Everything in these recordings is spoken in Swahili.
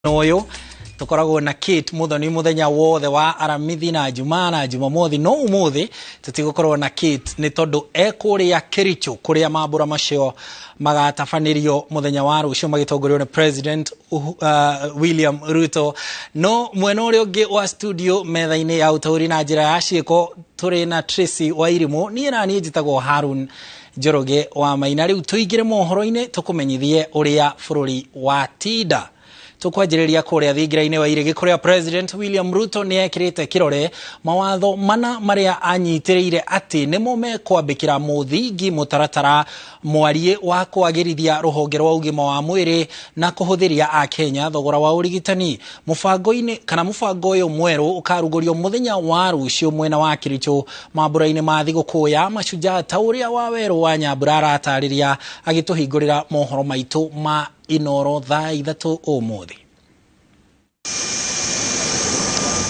Noyo tukoragwo na kit muthoni muthenya wothe wa aramithi na juma na jumamothi no umuthi tutigukorwo na kit ni tondu ekuria Kericho kuria mambura macio magatafanirio muthenya wa rucio magitongorio ni President William Ruto. No mwena uria ungi wa studio methaini ya utauri na njira ya ciiko turi na Tracy Wairimu ni na ni njitagwo Harun Njoroge wa Maina. Riu tuigire mohoro-ini tukumenyithie uria bururi wa tida tukwanjiriria kuria thingira-ini wa irigi kuria President William Ruto ni ekirite kirore mawatho mana maria anyitiriire ati nimo mekwambikira muthingi mutaratara mwarie wa kwagirithia ruhonge rwa ugima wa mwiri na kuhuthiria a Kenya thogora wa urigitani. Mubango uyu mweru ukarugurio muthenya wa rucio mwena wa Kericho mambura-ini ma thiguku ya Mashujaa ta uria wa weru wa Nyambura aratariria agituhingurira mohoro maitu ma Inooro thaa 3 umuthi.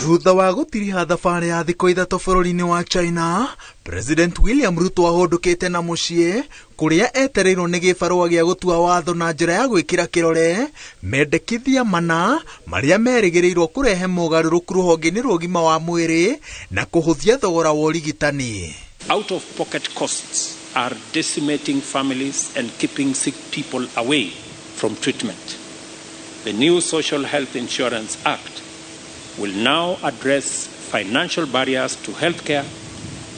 Thutha wa gutiriha thabari ya thikũ 3 bũrũri-inĩ wa China, President William Ruto ahondokete na muciĩ kuria etereirwo nĩ gĩbarũa gĩa gũtua watho na njĩra ya gwĩkĩra kĩrore mendekithia mana maria merĩgĩrĩirwo kũrehe mogarũrũku rũhonge-inĩ rwa ũgima wa mwĩrĩ na kũhũthia thogora wa ũrigitani. Out of pocket costs are decimating families and keeping sick people away from treatment. The new Social Health Insurance Act will now address financial barriers to healthcare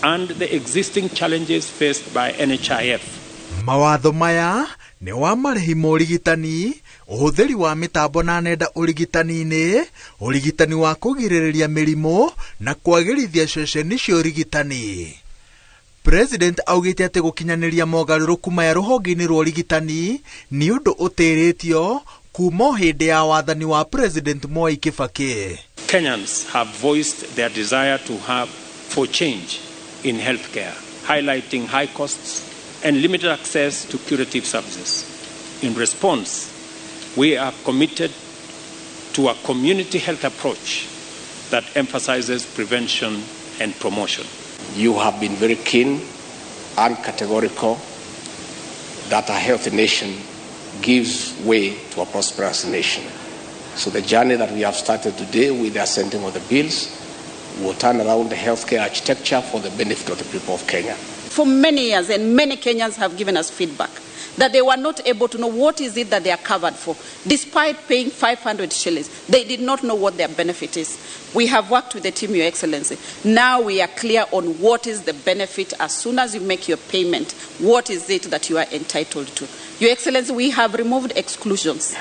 and the existing challenges faced by NHIF. Mawatho maya ni wa marĩhi ma ũrigitani, ũhũthĩri wa mĩtambo na nenda ũrigitani-inĩ, ũrigitani wa kũgirĩrĩria mĩrimũ na kwagĩrithia ceceni cia ũrigitani. President augite ati gukinyanĩria mogarũrũku maya rũhonge-inĩ rwa ũrigitani ni ũndũ ũtĩrĩtio kuma hĩndĩ ya wathani wa President Mwai Kibaki. Kenyans have voiced their desire for change in healthcare, highlighting high costs and limited access to curative services. In response, we are committed to a community health approach that emphasizes prevention and promotion. You have been very keen and categorical that a healthy nation gives way to a prosperous nation. So the journey that we have started today with the assenting of the bills will turn around the healthcare architecture for the benefit of the people of Kenya. For many years, and many Kenyans have given us feedback that they were not able to know what is it that they are covered for. Despite paying 500 shillings, they did not know what their benefit is. We have worked with the team, Your Excellency. Now we are clear on what is the benefit as soon as you make your payment. What is it that you are entitled to? Your Excellency, we have removed exclusions.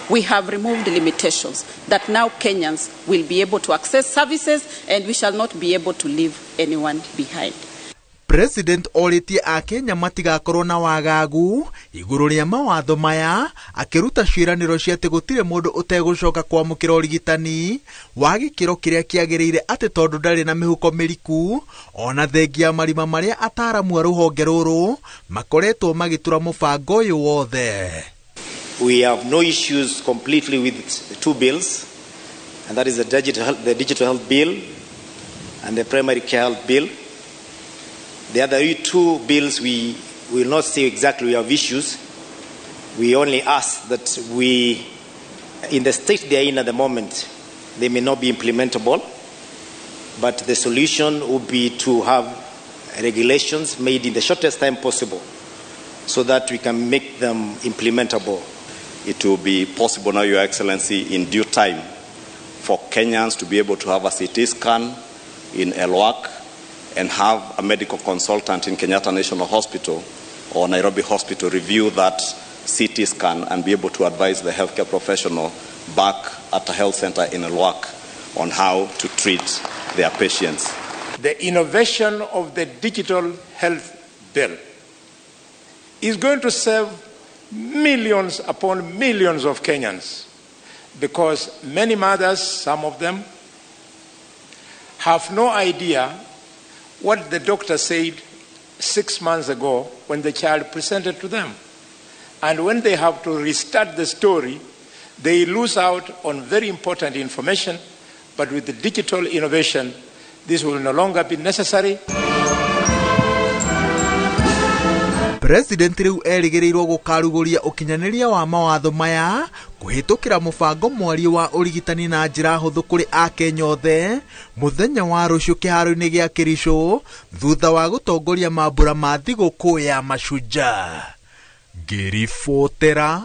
We have removed limitations that now Kenyans will be able to access services and we shall not be able to leave anyone behind. President oritie a Kenya matigakorwo na wagagu iguru ria mawatho maya akiruta ciiraniro cia ati gutire mundu utegucoka kwamukira urigitani wa gikiro kiria kiagiriire ati tondu ndari na mihuko miriku ona thengia marima maria ataramu a ruhonge ruru makoretwo magitura mubango uyu wothe. We have no issues completely with the two bills, and that is the digital health bill and the primary care health bill. The other two bills, we will not say exactly we have issues. We only ask that in the state they are in at the moment, they may not be implementable, but the solution would be to have regulations made in the shortest time possible so that we can make them implementable. It will be possible now, Your Excellency, in due time for Kenyans to be able to have a CT scan in Elwak and have a medical consultant in Kenyatta National Hospital or Nairobi Hospital review that CT scan and be able to advise the healthcare professional back at a health center in Elwak on how to treat their patients. The innovation of the digital health bill is going to save millions upon millions of Kenyans because many mothers, some of them, have no idea what the doctor said 6 months ago when the child presented to them. And when they have to restart the story, they lose out on very important information. But with the digital innovation, this will no longer be necessary. President riu erigirirwo gukaruguria ukinyaniria wa mawatho maya kuhitukira mubango mwari wa urigitani na njira huthu kuri Akenya othe muthenya wa rucio kiharo-ini gia Kericho thutha wa gutongoria mambura ma thiguku ya Mashujaa. Ngiribotera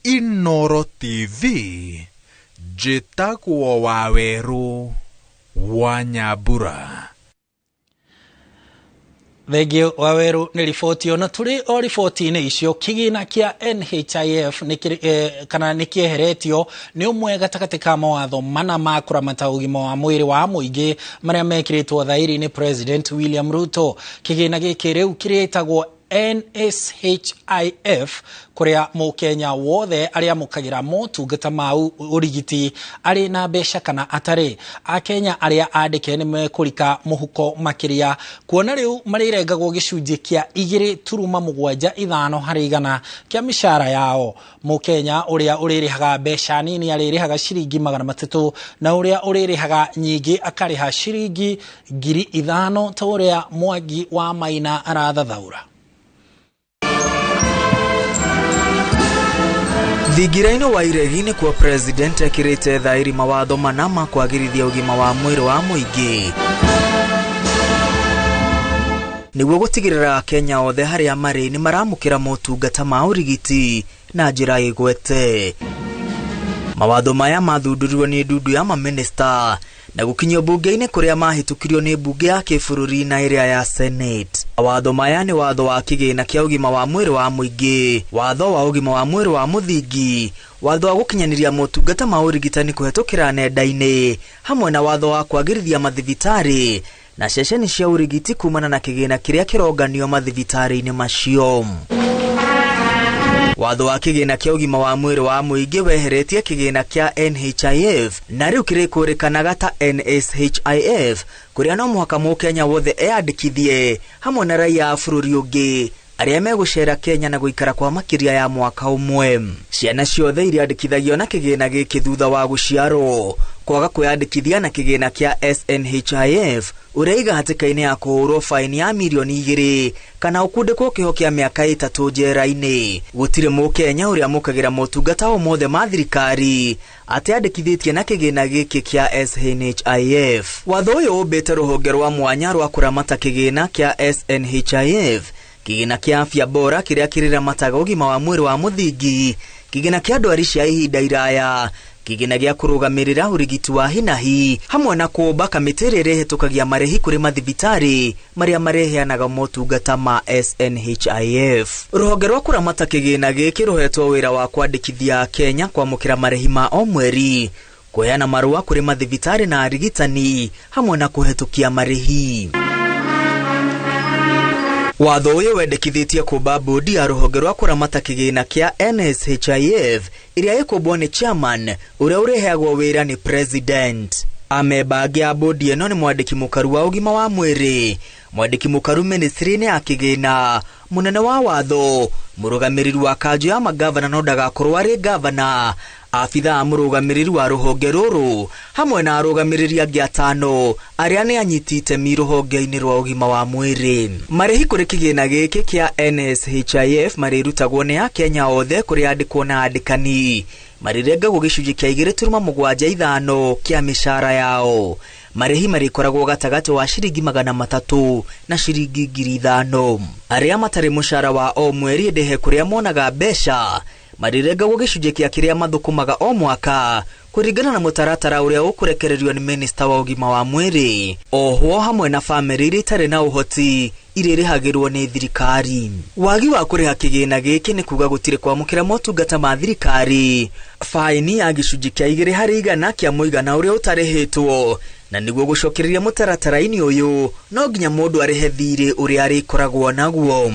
Inooro TV, njitagwo Waweru wa Nyambura. Thegio Waweru ni riboti ona turi o riboti-ini icio kigina kia NHIF kana nikieheretio ni umwe gatagati ka mawatho mana ma kuramata ugima wa mwiri wa muingi maria mekiritwo thairi ni President William Ruto. Kigina giki riu kiretagwo NSHIF kuria mukenya wothe aria mukagira motungata ma urigiti ari na besha kana atari. Akenya aria andike ni mekurika muhuko makiria kuona riu marirengagwo gicunji kia 2.75 hari igana kia mishara yao. Mukenya uria uririhaga besha nini aririhaga shiringi 300 na uria uririhaga nyingi akariha shiringi 5,000 ta uria Mwangi wa Maina arathathaura. Thigiraino wa iregini kwa president akirite thairi mawatho manama kwagirithia ugima wa mwiri wa muingi niguo gutigirira Kenya othe haria mari ni maramukira motungata ma urigiti na njira igwete. Mawatho maya mathundurirwo ni ndudu ya maminista na gukinyio bunge-ini kuria mahitukirio ni bunge ya kibururi na iria ya Senate. Mawatho maya ni watho wa kigina kia ugima wa mwiri wa muingi, watho wa ugima wa mwiri wa muthingi, watho wa gukinyaniria motungata ma urigitani kuhetukira nenda-ini, hamwe na watho wa kwagirithia mathibitari na ceceni cia urigiti kumana na kigina kiria kironganio mathibitari-ini macio. Watho wa kigina kia ugima wa mwiri wa muingi weheretie kigina kia NHIF na riu kirikurikanaga ta NSHIF kuria no muhaka mukenya wothe eandikithie hamwe na raia a bururi ungi aria megucera Kenya na guikara kwa makiria ya mwaka umwe. Ciana ciothe iriandikithagio na kigina giki thutha wa guciarwo kwaga kwiyandikithia na kigina kia SNHIF ureiga hatikaini ya kuhurwo faini ya milioni 2 kana ukundikwo kiho kia miaka 3 njera-ini. Gutire mukenya uria mukagira motungata o mothe ma thirikari atiandikithitie na kigina giki kia SNHIF. Watho uyu ubite ruhonge rwa mwanya rwa kuramata kigina kia SNHIF, kigina kia afya bora kiria kiriramataga ugima wa mwiri wa muthingi, kigina kia ndwari cia ihinda iraya, kigina gia kurugamirira urigiti wa hinahi, hamwe na kuumba kamiti iria irehetukagia marehi kuri mathibitari maria mareheanaga motungata ma SNHIF. Ruhonge rwa kuramata kigina giki ruhetwo wira wa kwandikithia Kenya kwamukira marehi ma o mweri, kuheana marua kuri mathibitari na arigitani, hamwe na kuhetukia marehi. Watho uyu wendekithitie kuumba bodi ya ruhonge rwa kuramata kigina kia NSHIF iria ikumbwo ni chairman uria ureheagwo wira ni president. Ameba angi a bodi ino ni mwandiki mukaru wa ugima wa mwiri, mwandiki mukaru ministry-ini ya kigina, munene wa watho, murugamiriri wa kanjo ya magavana no ndagakorwo ari gavana, afitha murugamiriri wa ruhonge ruru, hamwe na arugamiriri angi 5 aria ni anyitite mi ruhonge-ini rwa ugima wa mwiri. Marehi kuri kigina giki kia NSHIF marirutagwo ni Akenya othe kuri andikwo na andikani, marirengagwo gicunji kia 2.75 kia mishara yao. Marehi marikoragwo gatagati wa shiringi 300 na shiringi 5,000. Aria matari mushara wa o mweri ndehe kuria monaga besha marirengagwo gicunji kia kiria mathukumaga o mwaka kuringana na mutaratara uria ukurekererio ni minister wa ugima wa mwiri. Oho hamwe na family iria itari na uhoti irihagirwo ni thirikari. Wagi wa kuriha kigina giki ni kuga gutire kwamukira motungata ma thirikari, faini ya gicunji kia 2 hari igana kia muigana uria utarihitwo, na niguo gucokereria mutaratara-ini uyu no nginya mundu arihe thiri uria arikoragwo naguo.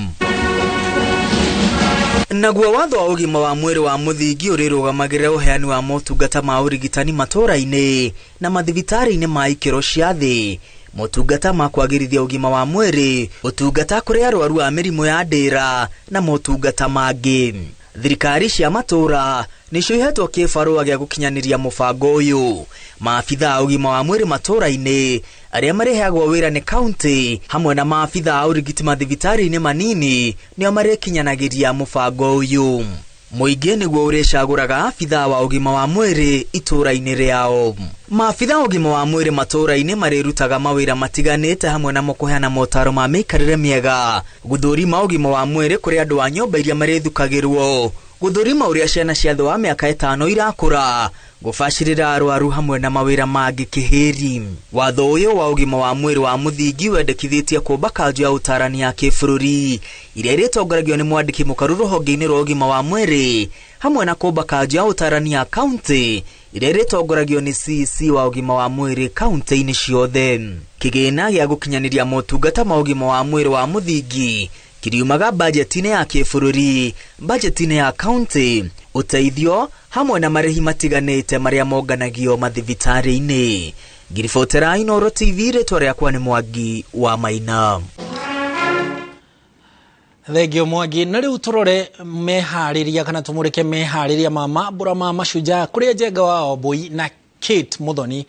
Naguo watho wa ugima wa mwiri wa muthingi urirugamagira uheani wa motungata ma urigitani matura-ini na mathibitari-ini ma ikiro cia thi, motungata ma kwagirithia ugima wa mwiri, utungata kuri arwaru a mirimu ya ndira na motungata mangi. thirikari cia matura nicoihetwo kibarua gia gukinyaniria mubango uyu. Maabitha ugima wa mwiri matura-ini aria mareheagwo wira ni county hamwe na maabitha urigiti mathibitari-ini manini nio marekinyanagiria mubango uyu. Muingi niguo urecaguraga abitha wa ugima wa mwiri itura-ini riao. Maabitha ugima wa mwiri matura-ini marerutaga mawira matiganite hamwe na kuheana motaro ma mikarire miega, guthurima ugima wa mwiri kuri andu a nyumba iria marethukagirwo, guthurima uria ciana cia thĩ wa mĩaka 5 irakũra, gũbacĩrĩra arwaru hamwe na mawĩra mangĩ kĩhĩri. Watho ũyũ wa ũgima wa mwĩrĩ wa mũthingi wendekithĩtie kũmba kanjũ ya ũtarani ya kĩbũrũri iria ĩrĩtongoragio nĩ mwandĩki mũkaru rũhonge-inĩ rwa ũgima wa mwĩrĩ hamwe na kũmba kanjũ ya ũtarani ya kaunti iria ĩrĩtongoragio nĩ CC wa ũgima wa mwĩrĩ kaunti-inĩ ciothe. Kĩgĩna gĩa gũkinyanĩria motungata ma ũgima wa mwĩrĩ wa mũthingi kiriumaga budget-inĩ ya kĩbũrũri, budget-inĩ ya county, uteithio hamwe na marehi matiganĩte maria monganagio mathibitari-inĩ. Ngiribotera Inooro TV, rĩtwa rĩakwa nĩ Mwangi wa Maina. Thegio Mwangi, na rĩu tũrore meharĩria kana tũmũrĩke meharĩria ma mambura ma Mashujaa kũrĩa Njenga wa Oboi na Kate Muthoni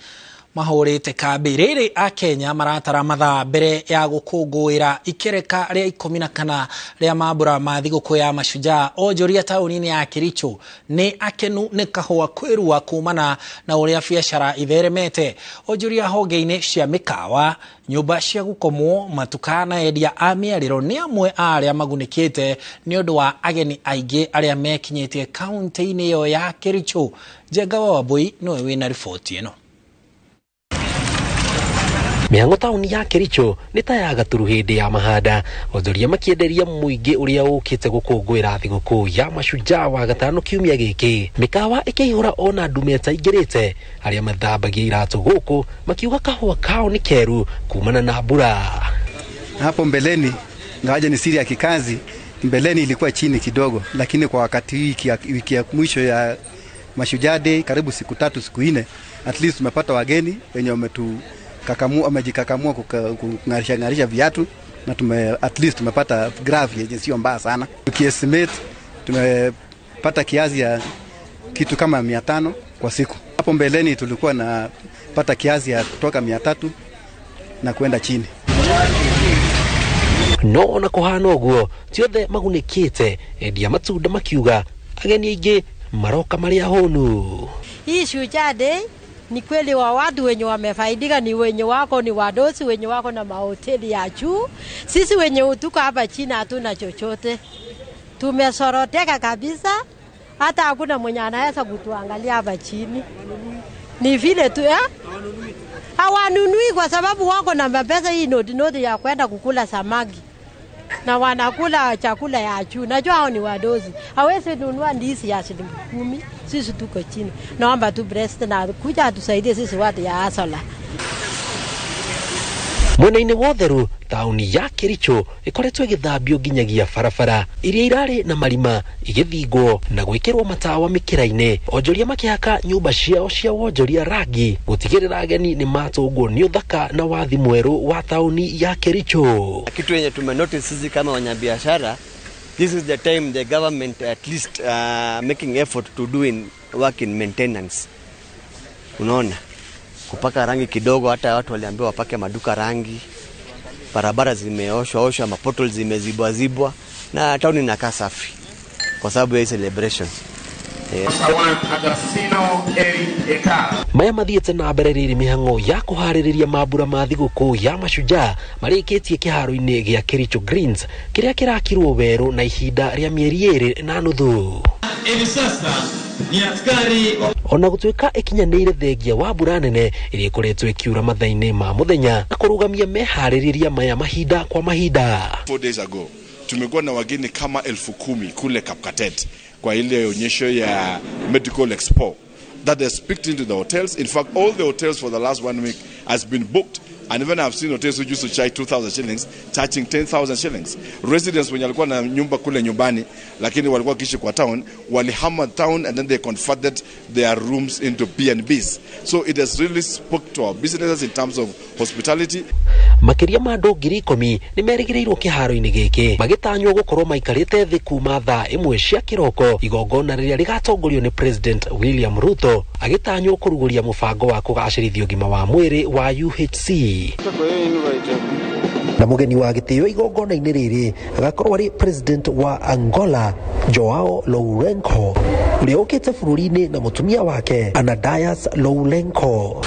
mahũrĩte kambi. Rĩrĩ a Kenya maratara mathaa mbere ya gũkũngũĩra ikereka rĩa 14 rĩa mambura ma thigũkũ ya Mashujaa. Onjoria taũni-inĩ ya Kericho nĩ akenu nĩ kahũa kwĩrua kumana na ũrĩa biacara itheremete. Onjoria honge-inĩ cia mĩkawa, nyũmba cia gũkomwo, matuka na endia a mĩarĩro nĩ amwe a arĩa magunĩkĩte nĩ ũndũ wa ageni aingĩ arĩa mekinyĩtie kaunti-inĩ ĩyo ya Kericho. Njenga wa Oboi nĩwe wĩna riboti ĩno. Mĩhang'o taũni ya Kericho nĩ ta ya gaturu hĩndĩ ya mahanda, onjoria makĩenderia mũingĩ ũrĩa ũkĩte gũkũngũĩra thigũkũ ya Mashujaa wa gatano kiumia gĩkĩ. Mĩkawa ĩkĩihũra ona ndumeta ingĩrĩte, arĩa mathambagia iratũ gũkũ makiuga kahũa kao ni keru kumana na mbura. Hapo mbeleni, ngawaje ni siri ya kikazi, mbeleni ilikuwa chini kidogo, lakini kwa wakati wiki ya mwisho ya Mashujaa Day, karibu siku 3 siku 4, at least tumepata wageni wenye wamejikakamua kung'arisha viatu, na at least tumepata graph yenye sio mbaya sana. Tukiestimate tumepata kiasi ya kitu kama 500 kwa siku. Hapo mbeleni tulikuwa na pata kiasi ya kutoka 300 na kwenda chini. No na kuhana ũguo tiothe magunĩkĩte, endia matunda makiuga ageni aingĩ maroka marĩ ahũnu. Hii Mashujaa Day ni kweli wa watu wenye wamefaidika ni wenye wako ni wadosi, wenye wako na mahoteli ya juu. Sisi wenye tuko hapa chini hatuna chochote, tumesoroteka kabisa, hata hakuna mwenye anaweza kutuangalia hapa chini. Ni vile tu hawanunui kwa sababu wako na mapesa hii noti ya kwenda kukula samaki na wanakula chakula ya juu. Najua hao ni wadozi, hawezi nunua ndizi ya shilingi 10. Sisi tuko chini, naomba tu President na kuja atusaidie sisi watu ya asola. Mwena-inĩ wa ũtheru, taũni ya Kericho ĩkoretwo ĩgĩthambio nginyagia barabara iria irarĩ na marima igĩthingwo na gwĩkĩrwo matawa mĩkĩra-inĩ. Onjoria makĩhaka nyũmba ciao cia wonjoria rangi gũtigĩrĩra ageni nĩ matũngwo nĩ ũthaka na wathi mwerũ wa taũni ya Kericho. Kitu yenye tumenotice sisi kama wanyabiashara, this is the time the government at least making effort to do work in maintenance. Unaona, kupaka rangi kidogo, hata watu waliambiwa wapake maduka rangi, barabara zimeoshwa, mapotol zimezibwa na town inakaa safi kwa sababu ya celebration. Maya mathiĩte na mbere rĩrĩ mĩhang'o ya kũharĩrĩria mambura ma thigũkũ ya Mashujaa marĩkĩtie kĩharo-inĩ gĩa Kericho Greens kĩrĩa kĩrakirwo werũ na ihinda rĩa mĩeri 2.5. Hivi sasa ni askari ona gũtuĩka ĩkinyanĩire thengia wa mbura nene ĩrĩa ĩkoretwo ĩkiura mathaa-inĩ ma mũthenya na kũrũgamia meharĩrĩria maya mahinda kwa mahinda. 4 days ago tumekuwa na wageni kama 10,000 kule Kapkatet kwa ile onyesho ya Medical Expo that they speak into the hotels. In fact, all the hotels for the last 1 week has been booked, and even I've seen hotels who used to charge 2,000 shillings charging 10,000 shillings. Residents wenye walikuwa na nyumba kule nyumbani lakini walikuwa kishi kwa town walihama town and then they converted their rooms into B&Bs. So it has really spoke to our businesses in terms of hospitality. makiria ma andu 10,000 ni merĩgĩrĩirwo kĩharo-inĩ gĩkĩ magĩtanywo gũkorwo maikarĩte thĩ kuma thaa 1 cia kĩroko igongona rĩrĩa rĩgatongorio nĩ President William Ruto agĩtanywo kũrugũria mũbango wa kũgacĩrithia ũgima wa mwĩrĩ wa UHC. Na mugeni wa gĩtĩo igongona-inĩ rĩrĩ agakorwo arĩ President wa Angola Joao Lourenco ũrĩa ũkĩte bũrũri-inĩ na mũtumia wake Anadias Lourenco.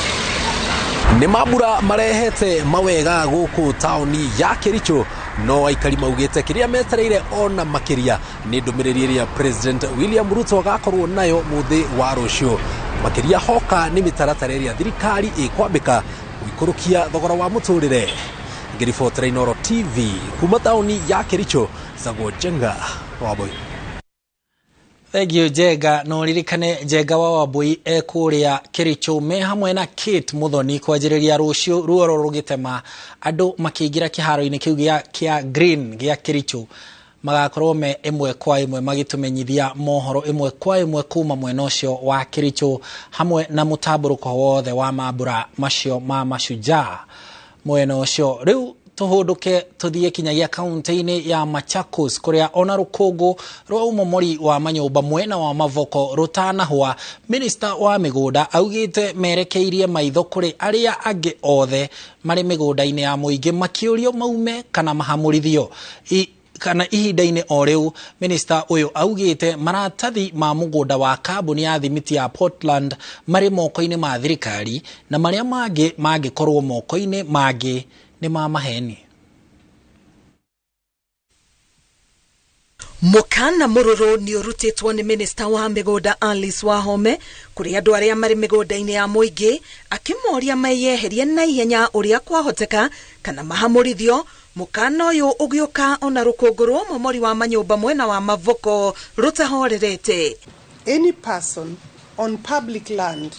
Nĩ mambura marehete mawega gũkũ taoni ya Kericho, no aikari maugĩte kĩrĩa metereire ona makĩria nĩ ndũmĩrĩri ĩrĩa President William Ruto agakorwo nayo mũthĩ wa rũciũ. Makĩria hoka nĩ mĩtaratara ĩrĩa thirikari ĩkwambĩka gũikũrũkia thogora wa mũtũrĩre. Ngĩribotera Inooro TV kuma taoni ya Kericho, Sagwo Jenga Waboi. Thank you Jenga. No ririkane Jenga wa Waboi ekũrĩa Kericho me hamwe na Kate Muthoni kwanjĩrĩria rũciũ ruoro rũgĩtema andũ makĩingĩra kĩharo-inĩ kĩu kĩa Green gĩa Kericho magakorwo me ĩmwe kwa ĩmwe magĩtũmenyithia mohoro ĩmwe kwa ĩmwe kuma mwena ũcio wa Kericho hamwe na mũtambũrũko wothe wa mambura macio ma Mashujaa mwena ũcio. Rĩu tuhunduke tuthie kinyagia kaunti-inĩ ya Machakos kuria ona rũkũngũ rwa umomori wa manyũmba mwena wa Mavoko rutanahwa. Minister wa mĩgũnda augĩte merekeirie maitho kũrĩ arĩa angĩ othe marĩ mĩgũnda-inĩ ya mũingĩ makĩũrio maume kana mahamũrithio. Kana ihinda-inĩ o rĩu minister ũyũ augĩte maratathi ma mũgũnda wa kambuni ya thimiti ya Portland marĩ moko-inĩ ma thirikari na marĩa mangĩ mangĩkorwo moko-inĩ mangĩ nĩ ma maheni. Mukana mũrũrũ nĩ ũrutĩtwo nĩ minister wa mĩgũnda Alice Wahome kũrĩ andũ arĩa marĩ mĩgũnda-inĩ ya mũingĩ akĩmoria meyeherie na ihenya ũrĩa kwahoteka kana mahamũrithio. Mukana ũyũ ũgĩũka ona rũkũngũ rwa ũmomori wa manyũmba mwena wa Mavoko rũtahorerete. Any person on public land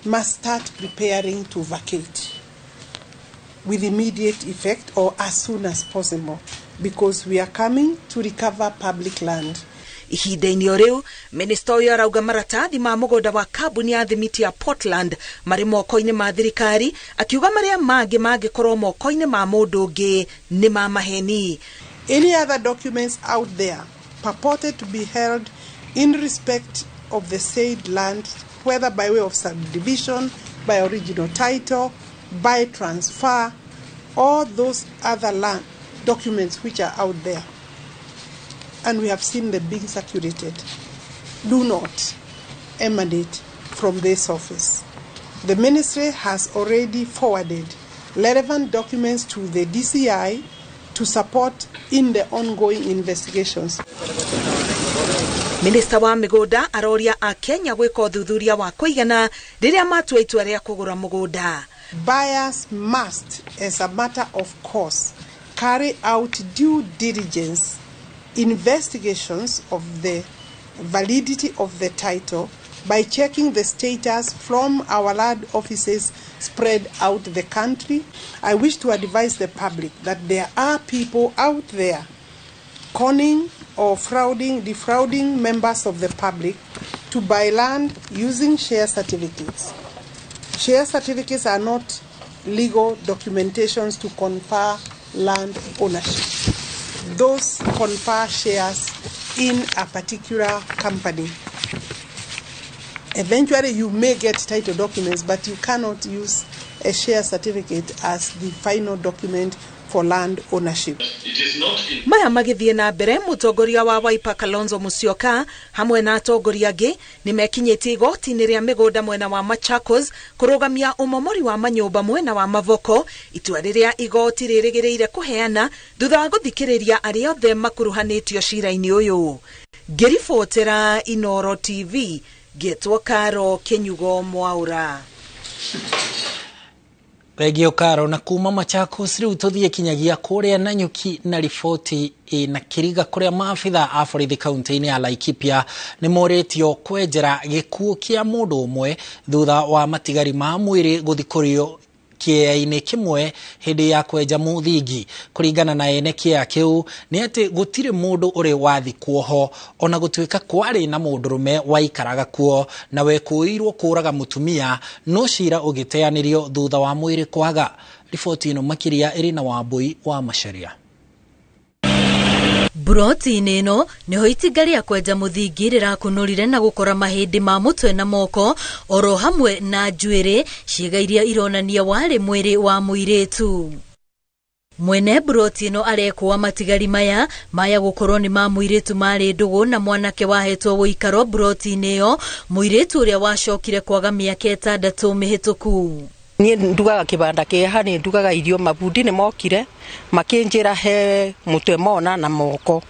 must start preparing to vacate with immediate effect or as soon as possible because we are coming to recover public land. Ihinda-inĩ o rĩu minister ũyũ arauga maratathi ma mũgũnda wa kambuni ya thimiti ya Portland marĩ moko-inĩ ma thirikari akiuga marĩa mangĩ mangĩkorwo moko-inĩ ma mũndũ ũngĩ nĩ ma maheni. Any other documents out there purported to be held in respect of the said land, whether by way of subdivision, by original title, by transfer, all those other land documents which are out there, and we have seen them being circulated, do not emanate from this office. The ministry has already forwarded relevant documents to the DCI to support in the ongoing investigations. Minister wa mĩgũnda aroria a Kenya gwĩka ũthuthuria wa kũigana rĩrĩa matua itua rĩa kũgũra mũgũnda. Buyers must, as a matter of course, carry out due diligence investigations of the validity of the title by checking the status from our land offices spread out the country. I wish to advise the public that there are people out there conning or defrauding members of the public to buy land using share certificates. Share certificates are not legal documentations to confer land ownership. Those confer shares in a particular company. Eventually you may get title documents, but you cannot use a share certificate as the final document for land ownership. Maya magĩthiĩ na mbere mũtongoria wa Wiper Kalonzo Musyoka hamwe na atongoria angĩ nĩmekinyĩtie igoti-inĩ rĩa mĩgũnda mwena wa Machakos kũrũgamia ũmomori wa manyũmba mwena wa Mavoko, itua rĩrĩa igoti rĩrĩgĩrĩire kũheana thutha wa gũthikĩrĩria arĩa othe makuruhanĩtio cira-inĩ ũyũ. Ngĩribotera Inooro TV, Getwo Karo Kenyugo Mwaura. Regio Karo na kuma Machakos rĩu tũthiĩ kinyagia kũrĩa Nanyuki na riboti na Kiriga kũrĩa maabitha a borithi kaunti-inĩ ya Laikipia nĩ morĩtio kwenjera gĩkuũ kĩa mũndũ ũmwe thutha wa matigari ma mwĩrĩ gũthikũrio kĩea-inĩ kĩmwe hĩndĩ ya kwenja mũthingi. Kũringana na ene kĩea kĩu nĩ atĩ gũtirĩ mũndũ ũrĩ wathikwo ho ona gũtuĩka kwarĩ na mũndũrũme waikaraga kuo na wekũĩirwo kũraga mũtumia no cira ũgĩteanĩrio thutha wa mwĩrĩ kwaga. riboti ino makiria iri na Wambui wa Macharia. Promotional ino niho itinga ria kwenja muthingi rirakunurire na gukora mahindi ma mutwe na moko oro hamwe na njuiri ciega iria ironania wari mwiri wa muiritu. Mwene Promotional ino arekwa matigari maya gukorwo ni ma muiritu mari ndugu na mwanake wahetwo guikaro Promotional iyo muiritu uria wacokire kwaga miaka 6 mihituku. Ni ndugaga kibanda keha ni ndugaga irio mabundi ni mokire makinjira he mutwe mona na moko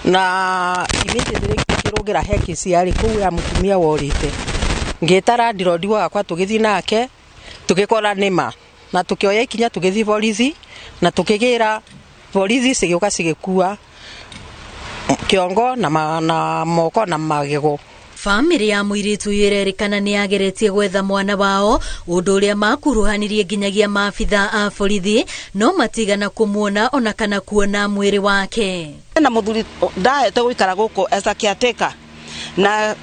na immediately kirogira he kisiari ku ya mutumia worite ngitara ndirodi wakwa tugithi nake tugikora nima na tukioya ikinya tugithi polisi na tukigira polisi sigioka sigikua kiongo na moko na magego. Family ya muiritu irerikana ni ageretie gwetha mwana wao undu uria makuruhanirie nginyagia maabitha a borithi no matigana kumuona ona kana kuona mwiri wake. Na muthuri ndaete guikara guko as a caretaker na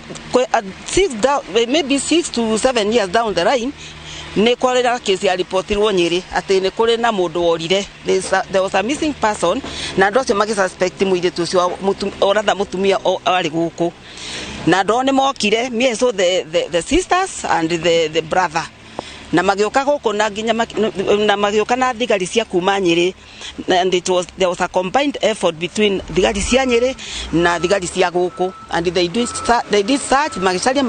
maybe 6 to 7 years down the line ni kwarira kesi ya reportirwo Nyeri ati ni kuri na mundu worire. There was a missing person na ndo acio magi suspect muiritu ucio oratha mutumia ari guku na ndo ni mokire me so the sisters and the brother na magioka guku na nginya na magioka na thigari cia kuma Nyeri and there was a combined effort between thigari cia Nyeri na thigari cia guku and they did search magicaria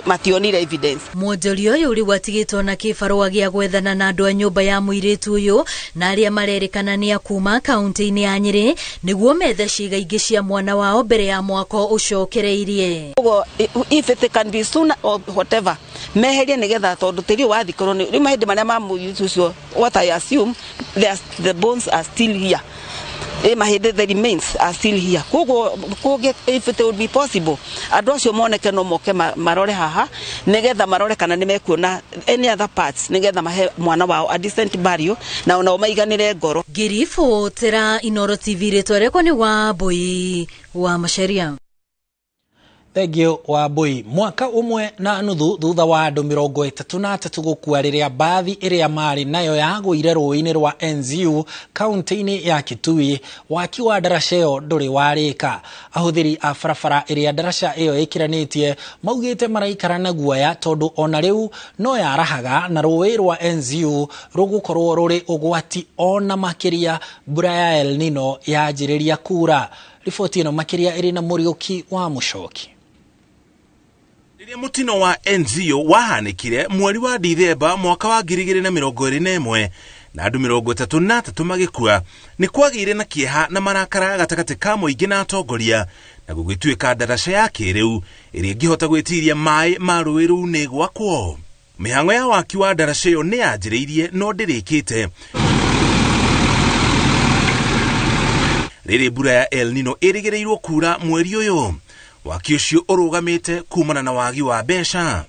mationire evidence. Mwonjoria uyu uri watigitwo na kibarua gia gwethana na andu a nyumba ya muiritu uyu na aria marerikana ni akuma kaunti-ini ya Nyeri niguo methe ciiga ingi cia mwana wao mbere ya mwako ucokereirie. If it can be soon or whatever meherie nigetha tondu tiri wa thikoro ni mahindi maria ma muiritu ucio what I assume the bones are still here. Mahindi the remains are still here. Kogo if it would be possible andu acio moneke no moke marore haha nigetha marore kana ni mekuona any other parts nigetha mahe mwana wao a decent burial na ona maiganire ngoro. Girifo tera Inooro TV retwareko ni Wambui wa Macharia. Thegio Wambui. Mwaka umwe na nuthu thutha wa andu 33 gukua riria mbathi iria mari nayo yaguire ruini rwa NZU kaunti-ini ya Kitui waki wa ndaraca iyo nduri warika. Ahuthiri a barabara iria ndaraca iyo ikiranitie maugite maraikara na guoya tondu ona riu no yarahaga na rui rwa NZU rugukorwo ruri ugwati ona makiria mbura ya El Nino yanjiriria kura. Riboti ino makiria iri na Muriuki wa Muchoki. Riria mutino wa NZU wahanikire mweri wa Dithemba mwaka wa 2021 na andu 33 magikua ni kwagire na kieha na marakara gatagati ka muingi na atongoria na gugituika ndaraca ya kiriu iria ngihota gwitiria mai ma rui ru ni gwakwo. Mihango ya waki wa ndaraca iyo ni yanjiriirie no ndirikite. Riri mbura ya El Nino irigireirwo kura mweri uyu waki ucio urugamite kumana na wagi wa mbeca.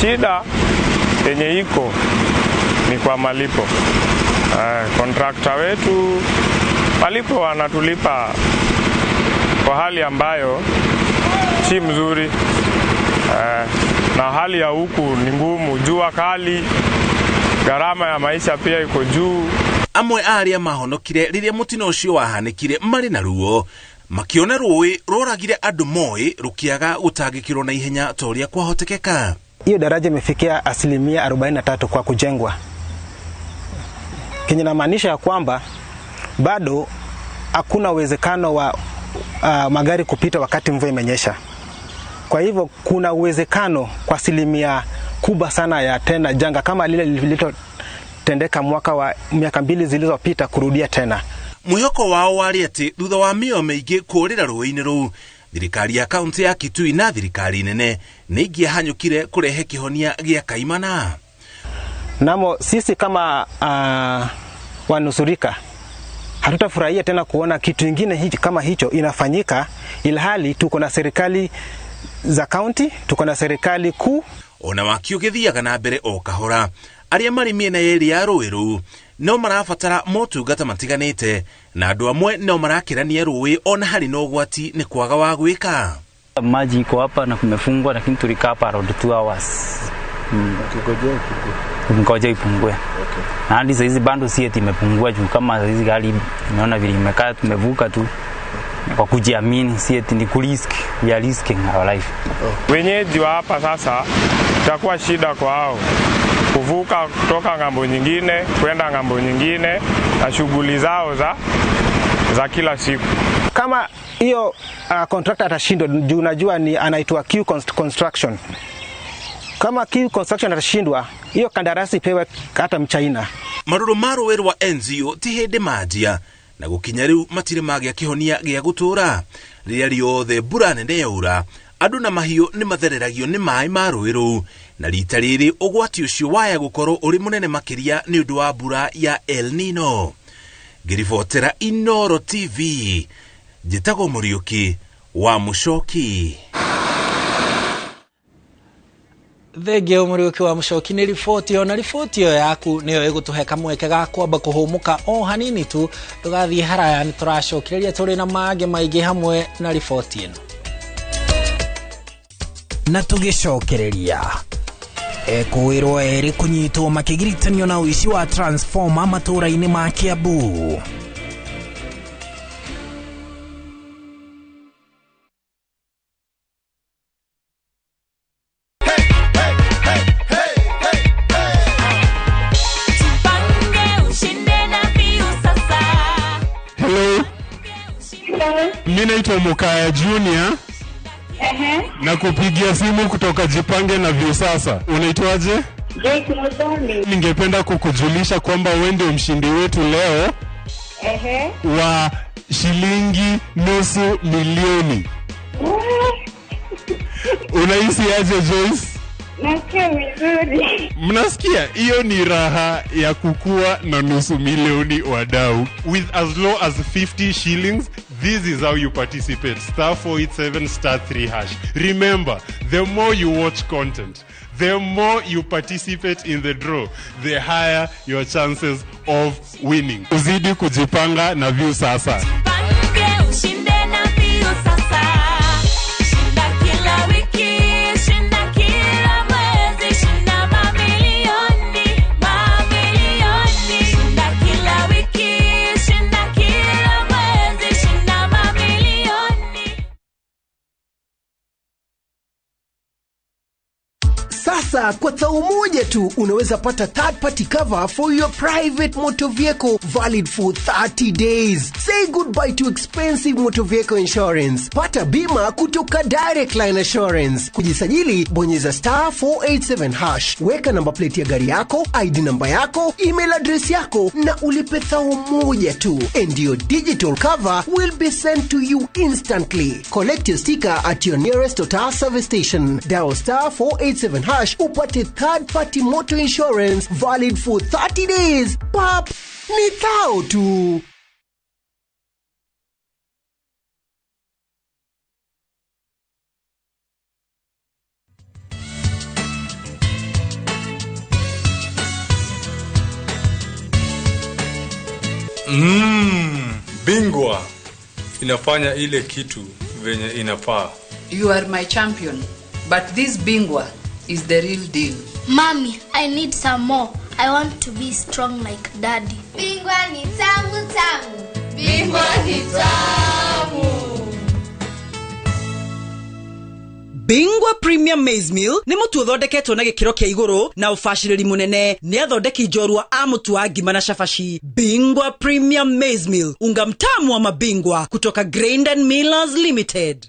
Shida yenye iko ni kwa malipo. Kontrakta wetu malipo wanatulipa kwa hali ambayo si mzuri, na hali ya huku ni ngumu, jua kali, gharama ya maisha pia iko juu. Amwe aria mahonokire riria mutino ucio wahanikire mari na ruo makiona rui roragire andu moi rukiaga gutangikirwo na ihenya toria kwahotekeka. Hiyo daraja imefikia 43% kwa kujengwa. Kenye inamaanisha ya kwamba bado hakuna uwezekano wa magari kupita wakati mvua imenyesha. Kwa hivyo kuna uwezekano kwa 1% kubwa sana ya tena janga kama lile lililotendeka miaka 2 zilizopita kurudia tena. Mwihoko wao wari ati thutha wa mio meigi kurira ruini ru thirikari ya kaunti ya Kitui na thirikari nene ni hanyukire kurehe kihonia gia kaimana. Namo sisi kama wanusurika hatutafurahia tena kuona kitu kingine kama hicho inafanyika, ilhali tuko na serikali za kaunti, tuko na serikali kuu. Ona wakiugithiaga na mbere o kahora aria mari miena yeri ya ruiru no marafatara motungata matiganite na andu amwe no marakirania rui ona hari no gwati ni kwaga wa gwika. Maji iko hapa na kumefungwa, lakini tulikaa hapa around 2 hours Ngoja ipungue. Na hadi hizi bando si eti imepungua juu kama hizi gari naona vile imekaa tumevuka tu kwa kujiamini, si eti ni kurisk, we are risking our life. Wenyeji wa hapa sasa itakuwa shida kwa hao kuvuka kutoka ngambo nyingine kwenda ngambo nyingine na shughuli zao za kila siku. Kama hiyo contractor atashindwa, juu unajua ni anaitwa Q construction. Kama Q construction atashindwa, hiyo kandarasi pewe hata Mchina. Maruru maro weru wa NGO tihende majia na gukinya riu matire magia kihonia gia gutura riria riothe mbura nene yaura andu na mahiu ni mathereragio ni mai maruiru na rita riri ugwati ucio waya gukorwo uri munene makiria ni undu wa mbura ya El Nino. Ngiribotera Inooro TV, Njĩtagwo Mũriũki wa Mũchoki. Thengio Mũriũki wa Mũchoki nĩ riboti yo, na riboti yo yaku nĩyo ĩgũtũhe kamweke ga kwamba kũhũmũka o hanini tu, ndũgathiĩ haraya, nĩ tũracokereria tũrĩ na mangĩ maingĩ hamwe na riboti ĩno. Na tũgĩcokereria kwĩrwo erĩ kũnyitwo makĩgiritanio na ũici wa transformer matũũra-inĩ ma Kiambu. Mimi naitwa Mukaya Junior. Na kupigia simu kutoka Jipange na Viusasa. Unaitwaje? Jake Mudoni. Ningependa kukujulisha kwamba wewe ndio mshindi wetu leo. Wa shilingi nusu milioni. Unahisi aje Joyce? Nasikia vizuri. Mnasikia? Hiyo ni raha ya kukua na nusu milioni wadau. With as low as 50 shillings, this is how you participate. *487 *3#. Remember, the more you watch content, the more you participate in the draw, the higher your chances of winning. Uzidi kujipanga na Viusasa. Sasa kwa thao moja tu unaweza pata third party cover for your private motor vehicle valid for 30 days. Say goodbye to expensive motor vehicle insurance. Pata bima kutoka Direct Line Assurance. Kujisajili bonyeza *487#. Weka namba plate ya gari yako, ID namba yako, email address yako na ulipe thao moja tu. And your digital cover will be sent to you instantly. Collect your sticker at your nearest Total service station. Dial *487# upate third party motor insurance valid for 30 days. Pap, ni thao tu. Bingwa inafanya ile kitu venye inafaa. You are my champion, but this Bingwa is the real deal. Mommy, I need some more. I want to be strong like daddy. Bingwa ni tamu tamu. Bingwa ni tamu. Bingwa Premium Maize Meal ni mutu uthondeketwo na gikiro kia iguru na ufashiriri munene ni athondeki njorua a mutu wa ngima na shafashi. Bingwa Premium Maize Meal, unga mtamu wa mabingwa kutoka Grain and Millers Limited.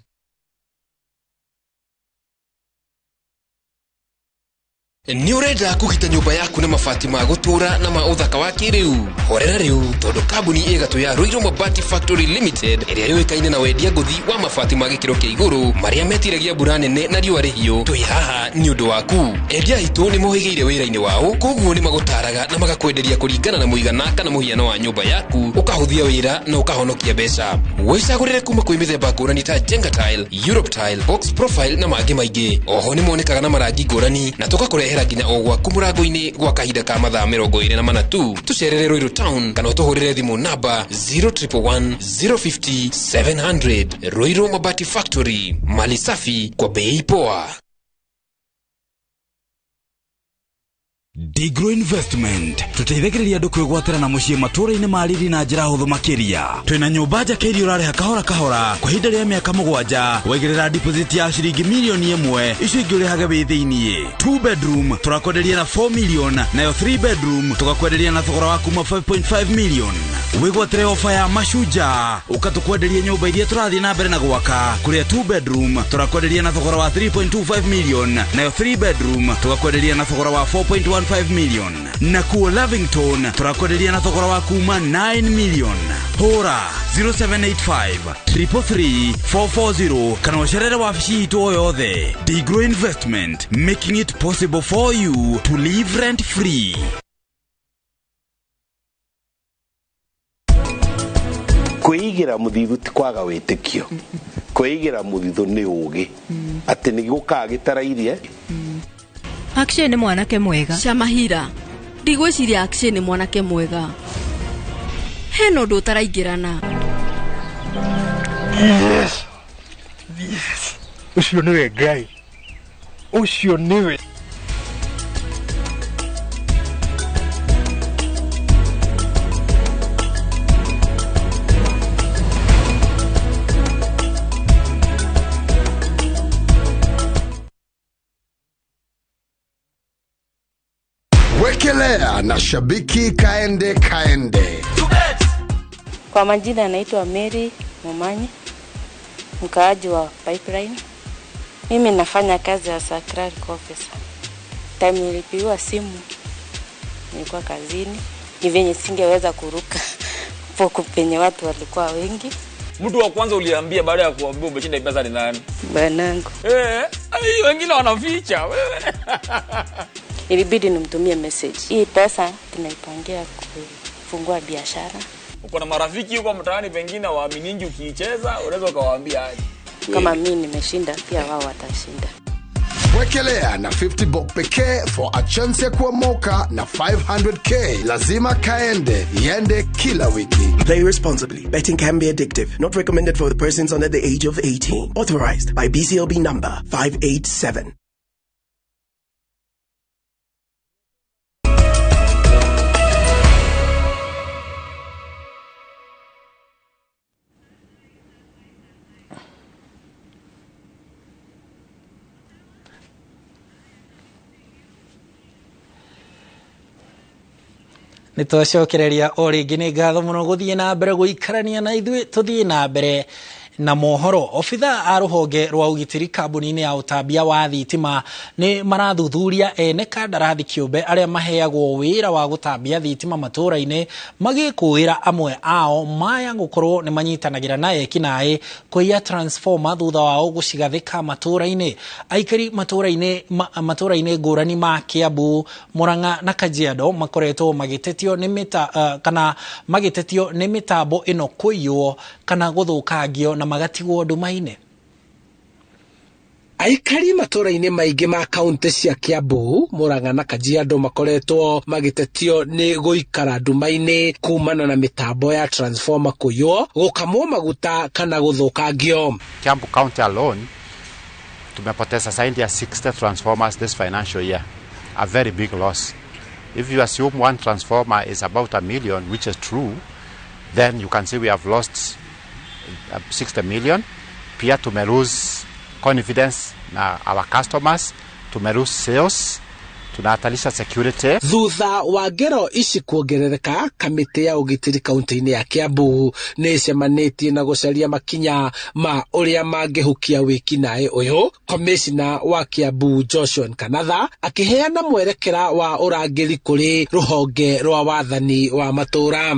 Ni urenda kugita nyumba yaku na mabati ma gutura na ma uthaka wa kiriu. Horera riu tondu kambuni igatu ya Ruiru Mabati Factory Limited iria yoikaine na wendia nguthi wa mabati ma gikiro kia iguru maria metiragia mbura nene na riua rihio. Twi haha ni undu waku. Endia itu ni mohigeire wira-ini wao, koguo ni magutaraga na magakwenderia kuringana na muigana kana muhiano wa nyumba yaku, ukahuthia wira na ukahonokia mbeca. Wicagurire kuma kwi mithemba ngurani ta Jenga Tile, Europe Tile, Box Profile na mangi maingi. Oho ni monekaga na marangi ngurani na tugakurehera nginya o gwaku murango-ini gwa kahinda ka mathaa 24 tu. Tucerere Ruiru Town kana utuhurire thimu namba 0111 050 700. Ruiru Mabati Factory, mali safi kwa bei poa. Digro Investment tuteithagiriria andu kwigwatira na mucii matura-ini mariri na njira huthu makiria. Twina nyumba njake urareha kahora kahora kwa ihinda ria miaka 7 waigirira deposit ya ciringi milioni 1 icio ingi urihage wi thiini. 2 bedroom turakwenderia na 4 million nayo 3 bedroom tugakwenderia na thogora wa kuma 5.5 million. Wigwatire ofa ya Mashujaa ukatukwenderia nyumba iria turathii na mbere na gwaka kuria 2 bedroom turakwenderia na thogora wa 3.25 million nayo 3 bedroom tugakwenderia na thogora wa 4.15 million. Na kuo Lavington turakwenderia na thogora wa kuma 9 million. Hora 0785 333 440 kana ucerere wabici itu o yothe. Digro Investment, making it possible for you to live rent free. Kuigira muthithu ti kwaga witikio. Kuigira muthithu ni ugi ati ni gukagitara-irie. Akshay ni mwanake mwega. Shamahira ndigwiciria Akshay ni mwanake mwega. Heno ndo taraingirana. Yes. Ucio niwe Ngai. Ucio niwe. Wekelea na shabiki kaende. Kwa majina naitwa Mary Mumanyi, mkaaji wa Pipeline. Mimi nafanya kazi ya clerical officer. Time nilipiwa simu nilikuwa kazini, ni venye singeweza kuruka poko penye watu walikuwa wengi. Mtu wa kwanza uliambia baada ya kuambia umeshinda pesa ni nani? Banangu. Wengine wanaficha wewe. Ilibidi nimtumie message. Hii pesa tunaipangia kufungua biashara. Uko na marafiki huko mtaani pengine waaminiji ukiicheza, unaweza kawaambia aje. Kama mimi nimeshinda pia wao watashinda. Wekelea na 50 bob pekee for a chance ya kuomoka na 500k. Lazima kaende yende kila wiki. Play responsibly. Betting can be addictive. Not recommended for the persons under the age of 18. Authorized by BCLB number 587. Nitwacokereria o ringi ni ngatho muno guthie na mbere guikarania na ithui tuthie na mbere na mohoro. Ofitha a ruhonge rwa ugitiri kambuni-ini ya utambia wa thitima ni marathuthuria ene kandarathi kiumbe aria maheagwo wira wa gutambia thitima matura-ini magikuira amwe ao maya gukorwo ni manyitanagira na ekinae kuia transformer thutha wao gucigathika matura-ini. Aikari matura-ini ngurani ma Kiambu, Murang'a na Kajiado makoretwo magitetio ni mitambo ino kuiywo kana guthukangio na magatigwo ndumaine. Aikari matura-ini maingi ma kaunti cia Kiambu, Murang'a na Kajiado makoretwo magitetio ni guikara ndumaine kumana na mitambo ya transformer kuiywo, gukamwo maguta kana guthukangio. Kiambu County alone tumepoteza zaidi ya 60 transformers this financial year. A very big loss. If you assume one transformer is about $1 million, which is true, then you can see we have lost 60 million. Pia tumelose confidence na our customers, tumelose sales, tunahatarisha security. Thutha wa ngero ici kuongerereka, kamiti ya ugitiri kaunti-ini ya Kiambu ni cemanitie na gucaria makinya ma uria mangihukia wiki nae uyu. Commissioner wa Kiambu Joshua Kanatha akiheana mwerekera wa urangiri kuri ruhonge rwa wathani wa matura.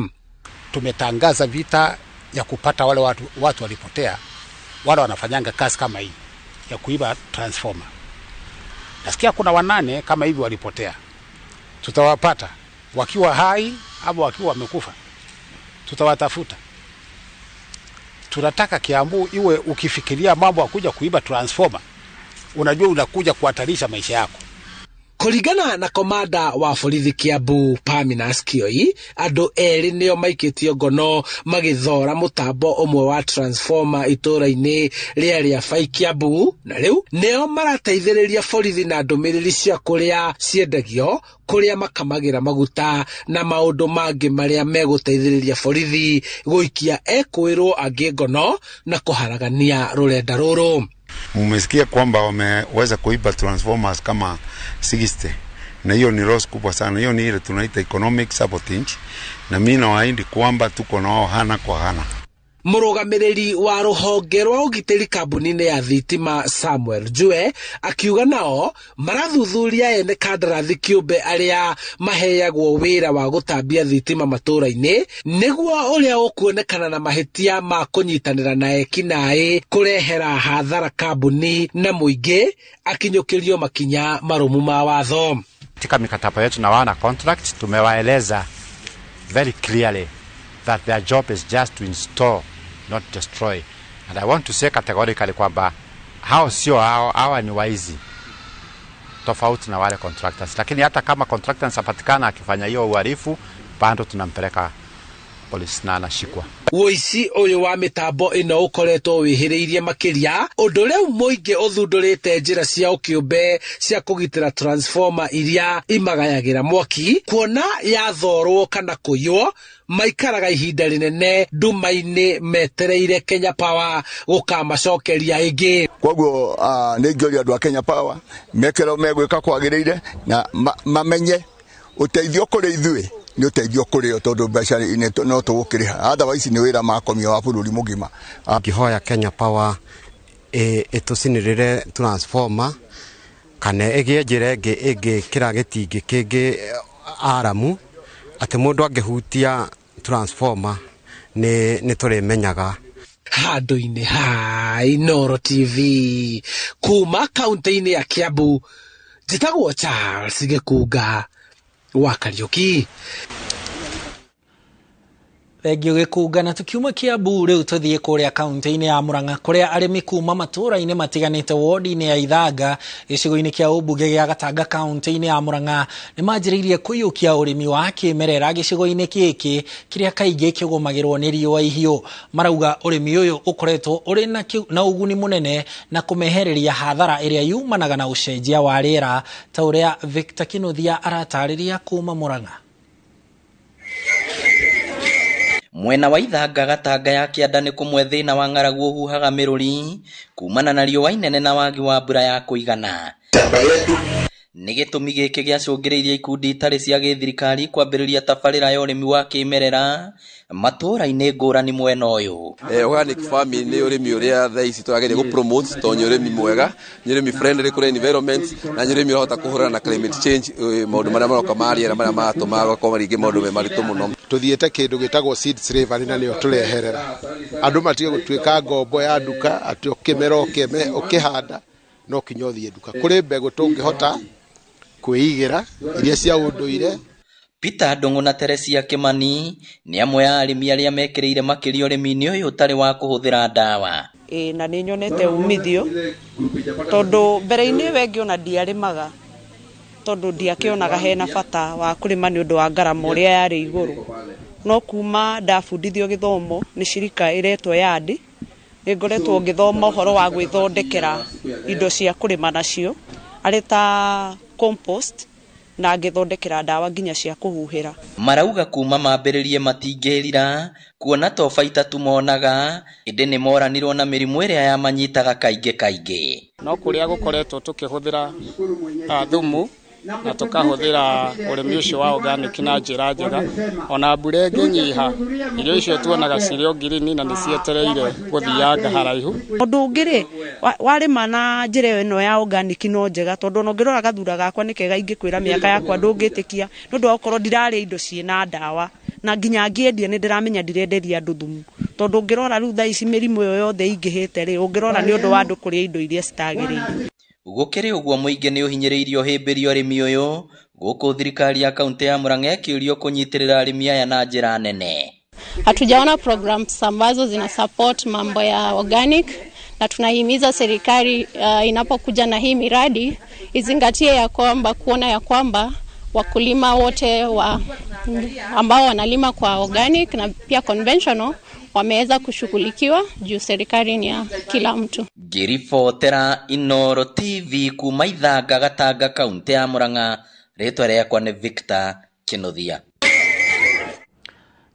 Tumetangaza vita ya kupata wale watu walipotea, wale wanafanyanga kazi kama hii ya kuiba transformer. Nasikia kuna 8 kama hivi walipotea. Tutawapata wakiwa hai au wakiwa wamekufa. Tutawatafuta. Tunataka Kiambu iwe ukifikiria mambo ya kuja kuiba transformer, unajua unakuja kuhatarisha maisha yako. Kuringana na komanda wa borithi Kiambu Paminas Kioi, andu eri nio maikitio ngono magithora mutambo umwe wa transformer itura-ini ria Fai Kiambu, na riu nio marateithiriria borithi na ndumiriri cia kuria ciendagio kuria makamagira maguta na maundu mangi maria meguteithiriria borithi guikia ekwirwo angi ngono na kuharagania rurenda ruru. Mumesikia kwamba wameweza kuiba transformers kama 60, na hiyo ni loss kubwa sana. Hiyo ni ile tunaita economic sabotage, na mimi nawaahidi kwamba tuko nao hana kwa hana. Murugamiriri wa ruhonge rwa ugitiri kambuni-ini ya thitima Samuel Jue akiuga nao marathuthuria ene kandarathi kiumbe aria maheyagwo wira wa gutambia thitima matura-ini niguo uria ukuonekana na mahitia ma kunyitanira na ekinaĩ kurehera hathara kambuni na muingi akinyukirio makinya marumu ma watho. Katika mikataba yetu na wana contract tumewaeleza very clearly that their job is just to install, not destroy. And I want to say categorically kwamba hao sio hawa ni waizi tofauti na wale contractors. Lakini hata kama contractors apatikana akifanya hiyo uhalifu, bado tunampeleka polisi na anashikwa. Woici uyu wa mitambo ino ukoretwo wihiriirie makiria undu riu muingi uthundurite njira cia ukiumbe cia kugitira transformer iria imagayagira mwaki kuona yathorwo kana kuywo maikaraga ihinda rinene nduma-ini metereire Kenya Power gukamacokeria ingi. Koguo ni ngioria andu a Kenya Power mekero megwika kwagiriire na mamenye uteithio kuri ithui ni uteithio kuri o tondu mbeca no tugukiriha otherwise ni wira makomio wa bururi mugima. Kihoya Kenya Power itucinirire transformer kana igie njira ingi kira gitingi kingi aramu ati mundu angihutia transformer ni turimenyaga. Handu-ini ha Inooro TV kuma kaunti-ini ya Kiambu, njitagwo Charles Gikuga wa Kariuki. Thengio Gikuga, na tukiuma Kiambu riu tuthie kuria kaunti-ini ya Murang'a kuria arimi kuma matura-ini matiganite wodi-ini ya Ithanga gicigo-ini kia ubunge gia Gatanga kaunti-ini ya Murang'a ni manjiriirie kuyukia urimi wa kimerera gicigo-ini giki kiria kaingi kigumagirwo ni riua ihiu. Marauga urimi uyu ukoretwo uri na uguni munene na kumehereria hathara iria yumanaga na ucenjia wa riera, ta uria Victor Kinuthia aratariria kuma Murang'a. Mwena wa Ithanga Gatanga ya kianda ni kumwe thina wa ng'aragu uhuhaga miruri kumana na riua inene na wagi wa mbura ya kuigana. Ni gitumi giki giacungiriirie ikundi itari cia githirikari kwambiriria tabarira ya urimi wa kimerera matura-ini ngurani mwena uyu. Organic farming ni urimi uria thaici twageria gu promote tonyo urimi mwega, ni urimi friendly kuri environment na ni urimi urahota kuhurana na climate change, maundu maria maroka maria maria matuma gakoma ringi maundu me maritu muno. Tuthiete kindu gitagwo seed slavery na nio tureherera andu matige gutwika ngombo ya nduka ati ukimera ukihanda no kinyothie nduka kuri mbegu tungihota kwiigira iria cia unduire. Peter Ndungu na Teresia Kimani ni amwe ya arimi aria mekireire makiria urimi-ini uyu utari wa kuhuthira ndawa. Na ni nyonete umithio tondu mbere-ini wengi ona ndiarimaga tondu ndiakionaga hena bata wa kurima ni undu wa ngarama uria yari iguru. No kuma ndabundithio githomo ni shirika iretwo yandi ni ngoretwo ngithoma uhoro wa gwithondekera indo cia kurima nacio arita compost na ngithondekera ndawa nginya cia kuhuhira. Marauga kuma mambiririe matingirira kuona to baita tumonaga indi ni moranirwo na mirimu iria yamanyitaga kaingi. No kuria gukoretwo tukihuthira thumu na tukahuthira urimi ucio wa organic na njira njega ona mbura nginyiha irio icio tuonaga cirio ngirini na nicietereire guthianga haraihu. Undu ungiri warima na njira ino ya organic no njega tondu no ngirora gathura gakwa nikega ingikwira miaka yakwa ndungitikia nundu okorwo ndirari indo ciina ndawa na nginya ngiendia ni ndiramenya ndirenderia andu thumu tondu ngirora riu thaa ici mirimu yo yothe ingihite ri ungirora ni undu wa andu kuria indo iria citagirire. Gukiri uguo muingi ni uhinyiriirio himbirio arimi uyu guku thirikari ya kaunti ya Murang'a ikiurio kunyitirira arimi aya na njira nene. Hatujaona programs ambazo zina support mambo ya organic na tunahimiza serikali inapokuja na hii miradi izingatie ya kwamba kuona ya kwamba wakulima wote ambao wanalima kwa organic na pia conventional wameweza kushughulikiwa juu serikali ni ya kila mtu. Ngiribotera Inooro TV kuma Ithanga Gatanga kaunti ya Murang'a, ritwa riakwa ni Victor Kinothia.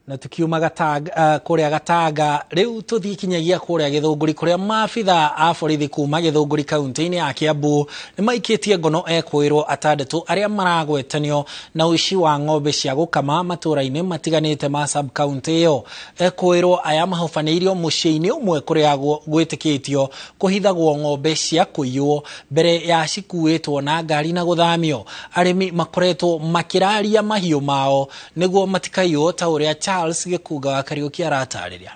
Na tukiuma Gatanga kuria Gatanga riu tuthii kinyagia kuria Githunguri kuria maabitha a borithi kuma Githunguri kaunti-ini ya Kiambu ni maikitie ngono ekwirwo atandatu aria maragwetanio na uici wa ng'ombe cia gukama matura-ini matiganite ma sub county iyo. Ekwirwo aya mahofanirio mucii-ini umwe kuria gwitikitio kuhithagwo ng'ombe cia kuiywo mbere ya cikuitwo na ngari na guthamio. Arimi makoretwo makiraria mahiu mao niguo matikaiywo ta uria Gikuga Kariuki aratariria.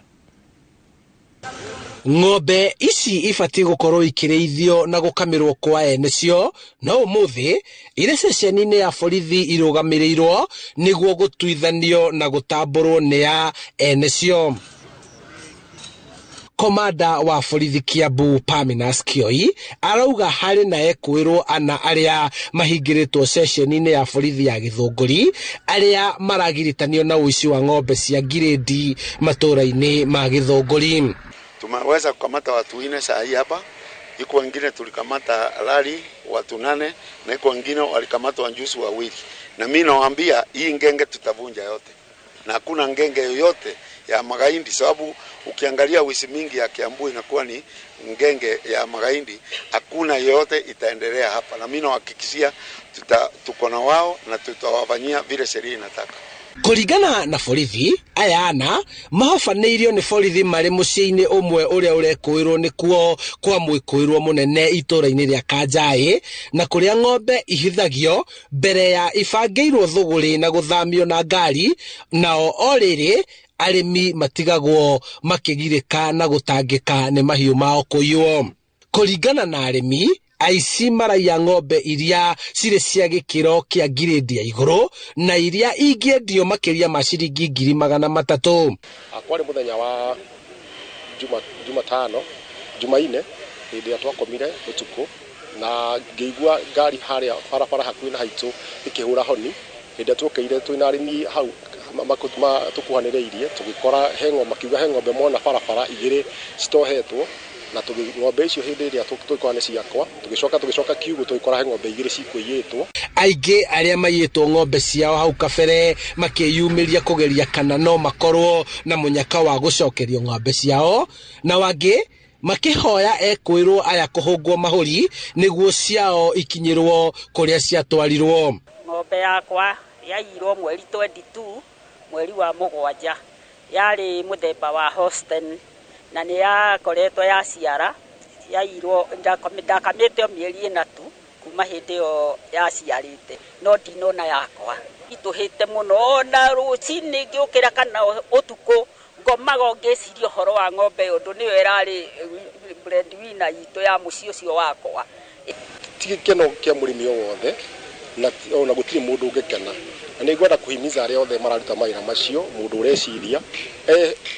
Ng'ombe ici ibati gukorwo ikirithio na gukamirwo kwa enecio no umuthi ire ceceni-ini ya borithi irugamirirwo niguo gutuithanio na gutamburwo ni ya enecio. Komanda wa borithi Kiambu Paminas Kioi arauga hari na ekwirwo ana aria mahingiritwo ceceni-ini ya borithi ya Githunguri aria maragiritanio na uici wa ng'ombe cia giredi matura-ini ma Githunguri. Tumeweza kukamata watu 4 saa hii hapa. Iko wengine tulikamata lari watu 8 na iko wengine walikamatwa njusu wawili. Na mimi nawaambia hii ngenge tutavunja yote. Na hakuna ngenge yoyote ya magaindi, sababu ukiangalia wizi mingi ya Kiambu inakuwa ni ngenge ya magaindi. Hakuna yoyote itaendelea hapa, na mimi nahakikishia tuko na wao na tutawafanyia vile sheria inataka. Kuringana na borithi aya ana mahofanirio ni borithi mari mucii-ini umwe uria urekwirwo nikuo kwa mwikuirwo munene itura-ini ria Kanjai na kuria ng'ombe ihithagio mbere ya ibangeirwo thuguri na guthamio na ngari, nao oriri arimi matigagwo makigirika na gutangika ni mahiu mao kuiywo. Kuringana na arimi aici maraiya ng'ombe iria cire cia gikiro kia giredi ya iguru na iria ingĩendio makiria ma ciringi 300,000. Kwari muthenya wa Jumaine hindi ya twakomire utuku na ngĩigua ngari haria barabara hakuhĩ na haitũ ikihura honi. Hindi twokeire twina arimi hau makutuma tukuhanĩrĩirie tugikora makiuga he ng'ombe mona barabara igĩrĩ citohetwo na ng'ombe icio hindi ĩrĩa twĩkora nĩ ciakwa tugicoka kiugo twĩkora he ng'ombe igĩrĩ cikuĩyĩtwo. Aingĩ arĩa maiyĩtwo ng'ombe ciao hau kabere makĩyumĩria kugeria kana no makorwo na munyaka wa gucokerio ng'ombe ciao, na wangĩ makihoya ekwirwo aya kuhungwo mahuri niguo ciao ikinyirwo kuria ciatwarirwo. Ng'ombe yakwa yairwo mweri 22 mweri wa 7 yari muthemba wa Holstein na ni yakoretwo ya ciara yairwo ndakamite mieri 3 kuma hindi yo ya ciarite no ndinona yakwa ituhite muno na rucini ngiukira kana utuku ngomago ngeciria horo wa ng'ombe undu niyo irari breadwinner itu ya muci ucio wakwa. Tigikeno kia murimi wothe na gutiri mundu ungekena na nĩngwenda kuhimiza aria othe mararuta mawĩra macio mundu ureciria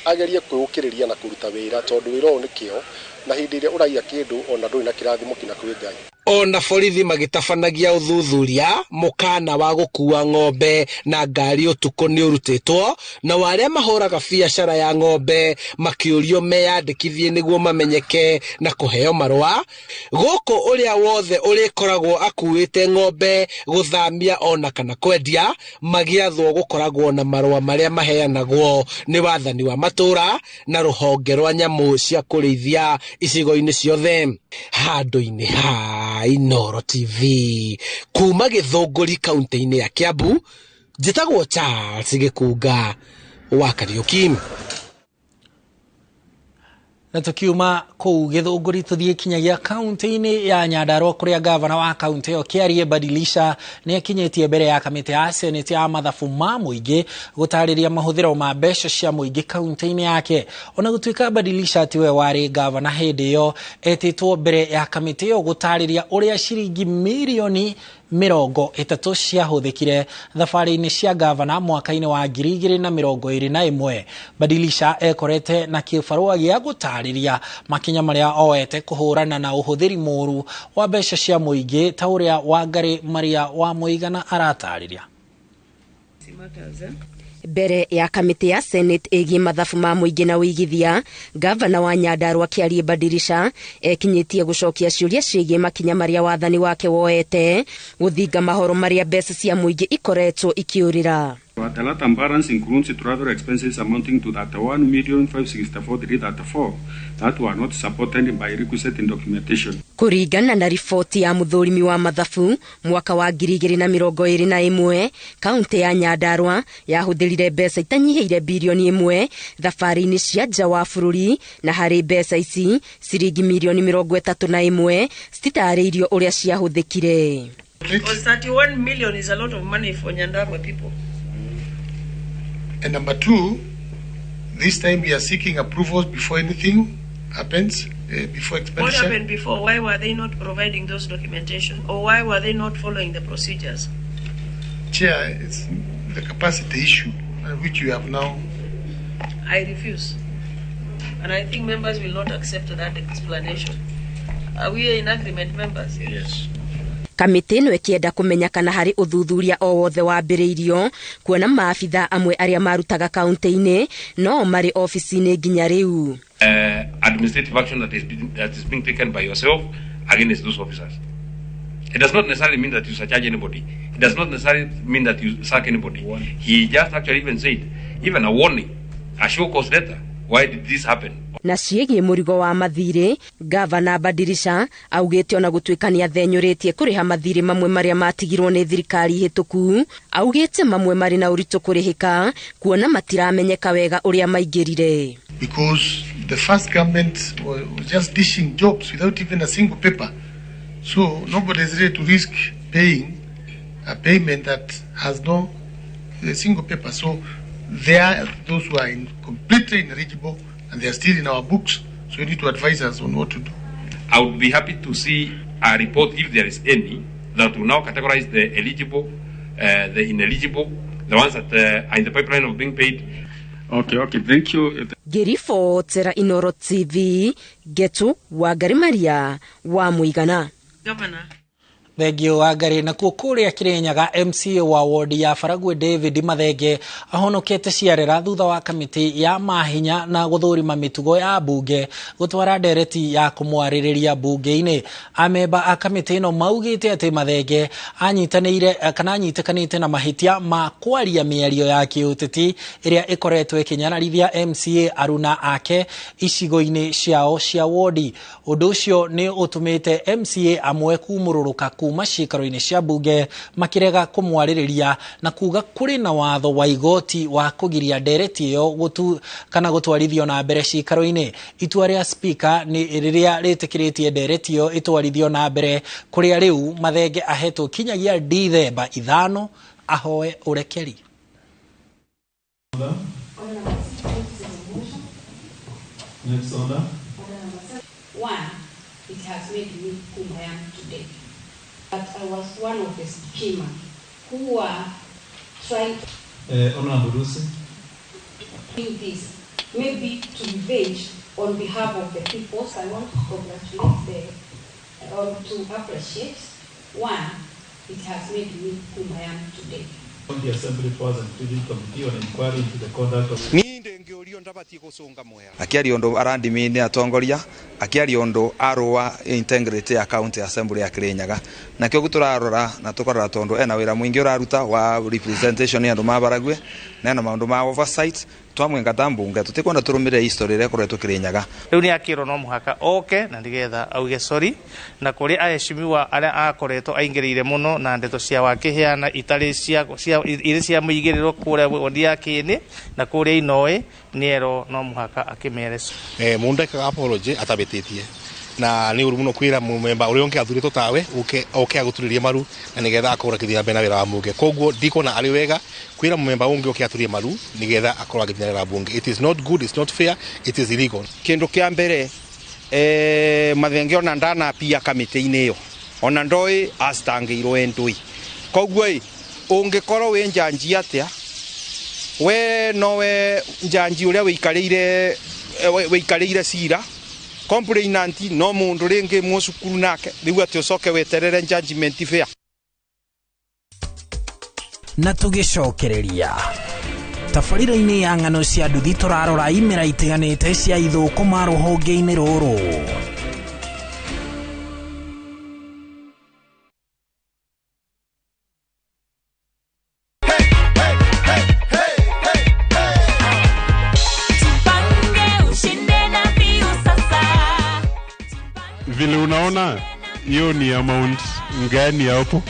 agerie kwĩũkĩrĩria na kuruta wĩra tondu wĩra ũyũ nĩ kĩo na hindi ĩrĩa ũraiya kĩndũ ona ndũrĩ na kĩrathimo kina kwĩ Ngai. Ona borithi magĩtabanagia ũthuthuria mũkana wa gũkua ng'ombe na ngari ũtukũ nĩ ũrutĩtwo, na arĩa mahũraga biacara ya ng'ombe makĩũrio meyandĩkithie nĩguo mamenyeke na kũheo marũa. Gũkũ ũrĩa wothe ũrĩkoragwo akuĩte ng'ombe gũthamia ona kana kwendia magĩathwo gũkoragwo na marũa marĩa maheanagwo nĩ wathani wa matũra na rũhonge rwa nyamũ cia kũrĩithia icigo-inĩ ciothe. Handũ-inĩ ha Inooro TV kuma Githunguri kaunti-ini ya Kiambu, njĩtagwo Charles Gikuga wa Kariuki. Na tukiuma kuu Githunguri tuthie kinyagia kaunti-ini ya Nyandarua kuria gavana wa kaunti yo Kiarie Badilisha ni akinyetie mbere ya kamiti ya seneti ya mathabu ma muingi gutariria mahuthiro ma mbeca cia muingi kaunti-ini yake. Ona gutuika Badilisha atiwe wari gavana hindi yo etitwo mbere ya kamiti yo gutariria uria ciringi milioni 30 ciahuthikire thabarĩ-inĩ cia gavana mwaka-inĩ wa 2021. Badilisha ekorete na kĩbarũa gĩa gũtarĩria makinya marĩa oete kũhũrana na ũhũthĩri mũru wa mbeca cia mũingĩ ta ũrĩa Wangari Maria wa Mũigana aratarĩria. Mbere ya kamĩtĩ ya Senate ĩgiĩ mathabu ma mũingĩ na ũigithia, gavana wa Nyandarua Kĩarie Badilisha ekinyĩtie gũcokia ciũria ciĩgiĩ makinya marĩa wathani wake woete gũthinga mahoro marĩa mbeca cia mũingĩ ikoretwo ikĩũrĩra. The latter balance includes travel expenses amounting to 31,564,334 that were not supported by requisite documentation. Kũringana na riboti ya mũthũrimi wa mathabu mwaka wa 2021, kaunti ya Nyandarua yahũthĩrire mbeca itanyihĩire bilioni 1 thabarĩ-inĩ cia nja wa bũrũri, na harĩ mbeca ici ciringi milioni 31 cititarĩirio ũrĩa ciahũthĩkire. Because 31 million is a lot of money for Nyandarua people. And number 2, this time we are seeking approvals before anything happens, before expenditure. What happened before? Why were they not providing those documentation? Or why were they not following the procedures? Chair, it's the capacity issue, which you have now. I refuse. And I think members will not accept that explanation. Are we in agreement, members? Yes. Kamĩtĩ ĩno ĩkĩenda kũmenya kana harĩ ũthuthuria o wothe wambĩrĩirio kuona maabitha amwe arĩa marutaga kaunti-inĩ no marĩ ofici-inĩ nginya rĩu. Administrative action that is being taken by yourself against those officers. It does not necessarily mean that you surcharge anybody. It does not necessarily mean that you sack anybody. He just actually even said, even a warning, a show cause letter. Why did this happen? Na ciĩgiĩ mũrigo wa mathirĩ, gavana Badilisha augĩte ona gũtuĩka nĩ athenyũrĩtie kũrĩha mathirĩ mamwe marĩa matigirwo nĩ thirikari hĩtũku, augĩte mamwe marĩ na ũritũ kũrĩhĩka kuona matiramenyeka wega ũrĩa maingĩrire. Because the first government was just dishing jobs without even a single paper. So nobody is ready to risk paying a payment that has no single paper. So there are those who are completely ineligible and they are still in our books. So you need to advise us on what to do. I would be happy to see a report, if there is any, that will now categorize the eligible, the ineligible, the ones that are in the pipeline of being paid. Okay, thank you. Ngĩribotera Inooro TV, Getu Wangari Maria wa Mũigana. Governor. Thengio Wangari na kũrĩa Kirinyaga, MCA wa ward ya Faragwe David Mathenge ahonokete ciarĩra thutha wa kamĩtĩ ya mahinya na gũthũrima mĩtugo ya bunge gũtwara ndereti ya kũmwarĩrĩria bunge-inĩ. Amemba a kamĩtĩ ĩno maugĩte atĩ Mathenge anyitĩkanĩte na mahĩtia ma kwaria mĩario ya kĩũteti ĩrĩa ĩkoretwo ĩkĩnyararithia MCA aruna ake icigo-inĩ ciao cia ward. Ũndũ ũcio nĩ ũtũmĩte MCA amwe kumũrũrũka kuma ciikaro-inĩ cia bunge makirega kũmwarĩrĩria na kuga kũrĩ na watho wa igoti wa kũgiria ndereti ĩyo kana gũtwarithio na mbere ciikaro-inĩ. Itua rĩa speaker nĩ rĩrĩa rĩtĩkĩrĩtie ndereti ĩyo ĩtwarithio na mbere, kũrĩa rĩu Mathenge ahetwo kinyagia Dithemba 5 ahoe ũrekeri. Next order. One, it has made me whom I am today. But I was one of the schemers who were trying to Honorable Lucy. do this, maybe to revenge on behalf of the people. So I want to congratulate to appreciate. One, it has made me whom I am today. On the Assembly Powers and Including Committee on Inquiry into the Conduct of akiaria undu arandimini atongoria akiaria undu arua integrity ya county assembly ya Kirinyaga nakio guturarora na tukorora tondu ena wira mwingi uraruta wa representation ya andu mabaragwe na ena maundu ma oversight twamwenga tambunge tutikwenda turumire history ire kuretwo Kirinyaga. Riu ni akiro no muhaka oke na ndigetha auge sorry na kuri aheshimiwa aria akoretwo aingirire muno na ndeto cia wakiheana itari cia ire cia muigiriro kuria wodi yake ni na kuria inoe niero no muhaka akimere mundeka apology atabetitie na ni uru muno kwira mumemba uri onke athurito tawe oke aguturirie maru na nigetha akorakithia bena wira wa munge koguo ndikona ari wega kwira mumemba unge oke aturie maru nigetha akorakithia wira wa bunge. It is not good, it's not fair, it is illegal. Kindu kia mbere Mathenge ona ndana pia kamiti-ini iyo ona ndoi astangirwo endui koguo ungikorwo we njanji atia we nowe njanji uria wikarire cira complainant no mundu ringi mucukuru nake riu ati ucoke weterere judgment fair na tugicokereria tabarĩra-inĩ ya ng'ano cia nduthi tũrarora imera itiganĩte cia ithũkũma rũhonge-inĩ rũrũ. Vile unaona hiyo ni amount ngani hapo?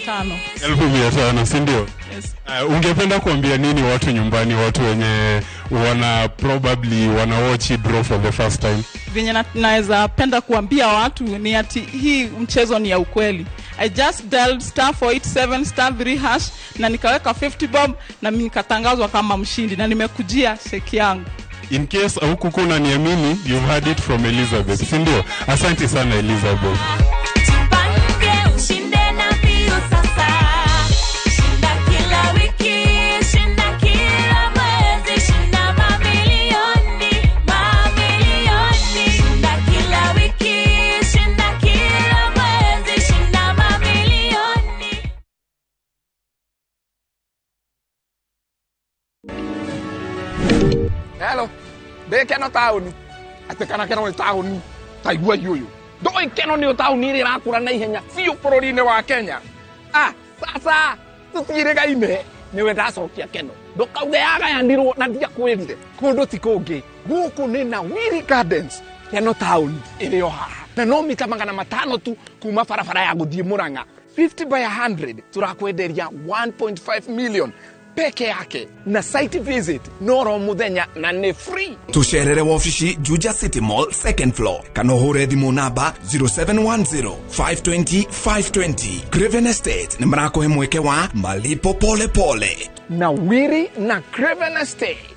1500, si ndio? Yes. Ungependa kuambia nini watu nyumbani, watu wenye probably wana watch draw for the first time? Venye naweza penda kuambia watu ni ati hii mchezo ni ya ukweli. I just dialed *487*3# na nikaweka 50 bob na mimi nikatangazwa kama mshindi na nimekujia cheki yangu. In case hukuku unaniamini, you've heard it from Elizabeth, si ndio? Asante sana Elizabeth. Hello. Bekeno tauni. Atekana keno tauni. Taigua yuyu. Doi keno ni tauni ri rakura na ihenya. Fiu bururi-ini wa Kenya. Sasa tutirega ime. Niwe ndacokia keno. Ndukauge yagayanirwo na ndia kwirire. Kundu ti kungi. Guku ni na Wiri Gardens. Keno tauni iri o haha. Na no mita 500 tu kuma barabara ya guthie Murang'a. 50 by 100 turakwenderia 1.5 million. Peke yake na site visit noro muthenya na ni free. Tucerere wafici Juja City Mall second floor kana uhure thimu namba 0710 520 520. Craven Estate ni mrakohe mweke wa malipo pole pole na Wiri na Craven Estate.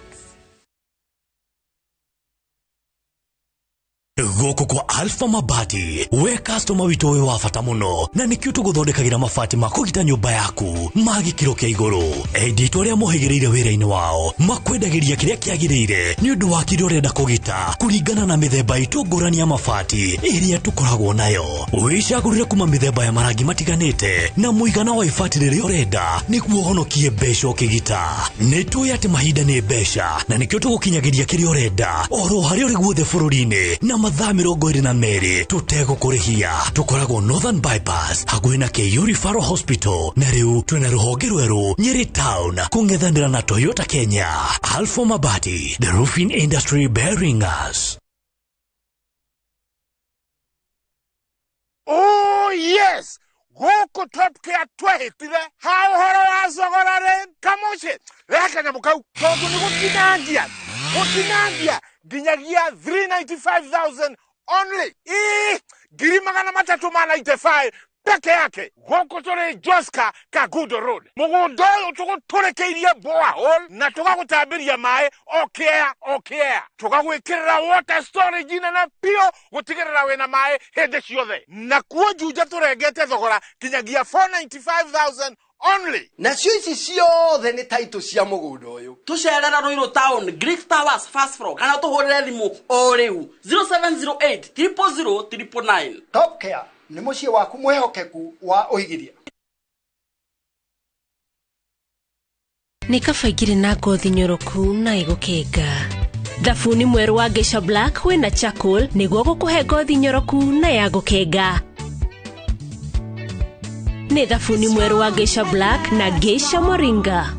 Goko kwa Alpha Mabati we customer wito we wafata muno na nikio tuguthondekagira mabati makugita nyumba yaku magikiro kia iguru edito ria mohegereire wira-ini wao makwendagiria kiria kiagirire ni undu wa kiria urenda kugita kuringana na mithemba itungurani ya mabati iria tukoragwo nayo wicagurire kuma mithemba ya marangi matiganite na muigana wa ibati riria urenda niguo honokie mbeca ukigita nitui ati mahinda ni mbeca na nikio tugukinyagiria kiria urenda oro haria uri guothe bururi-ini na mathaa 22 tutegũkũrĩhia tukoragwo Northern Bypass hakuhĩ na KU Referral Hospital na rĩu twĩna rũhonge rwerũ Nyeri Town kũng'ethanĩra na Toyota Kenya. Alpha Mabati, the roofing industry bearing us. Oh yes, gũkũ Top Care twahĩtire ha ũhoro wa thogora rĩ kamuci reke nyamũ kau tondũ nĩ gũtinangia nginyagia 395,000 only. Ngiri 395 peke yake. Gũkũ tũrĩ Joska Kagudo Road. Mũgũnda ũyũ tũgũtũrĩkĩirie borehole na tũgagũtambĩria maĩ o kĩea. Tũgagwĩkĩrĩra water storage nene pio gũtigĩrĩra wĩna maĩ hĩndĩ ciothe. Na kuo Juja tũrengete thogora kinyagia 495,000 only. Na cio ici ciothe ni title cia mugunda uyu. Tucerera Ruiru Town, Greek Towers first floor. Kana tuhurire thimu o riu 0708 000 999. Top Care ni mucii waku mwehokeku wa uigiria. Ni kabaigire na ngothi nyoroku na igukenga. Thabuni mweru wa Geisha Black wina charcoal niguo gukuhe ngothi nyoroku na ya gukenga. Ni thabuni mweru wa Geisha Black na Geisha Moringa.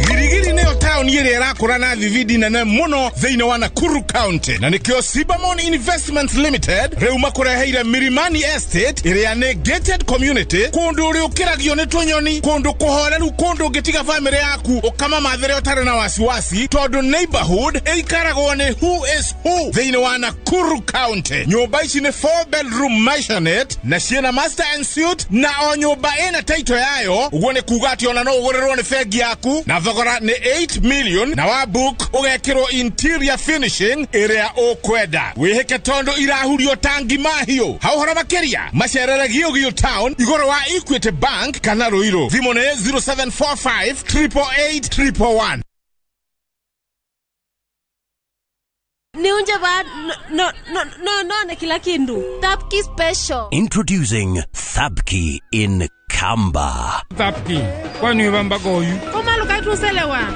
Girigiri nĩyo taũni ĩrĩa ĩrakũra na thibidi nene mũno thĩinĩ wa Nakuru County na nĩkĩo Sibamon Investments Limited rĩu makũreheire Milimani Estate ĩrĩa nĩ gated community kũndũ ũrĩũkĩragio nĩ tũnyoni kũndũ kũhoreru kũndũ ũngĩtiga famĩlĩ yaku ũkama mathĩre ũtarĩ na wasiwasi tondũ neighborhood ĩikaragwo nĩ who is who thĩinĩ wa Nakuru County. Nyũmba ici nĩ 4 bedroom maisonette na ciĩna master and suite na o nyũmba ĩna title yayo ũguo nĩ kuuga atĩ ona no ũgũrĩrwo nĩ bengi yaku na thogora nĩ 8 million na wa book ugekirwo interior finishing area okwenda wiheke tondo irahurio tangi mahio hauhora makeria macerere Gio Town igoro wa Equity Bank kana Ruiru thimone 0745 888 111. No, kila kindu. Thabki special. Introducing Thabki in Kamba. Thabki, kwani wamba goyu?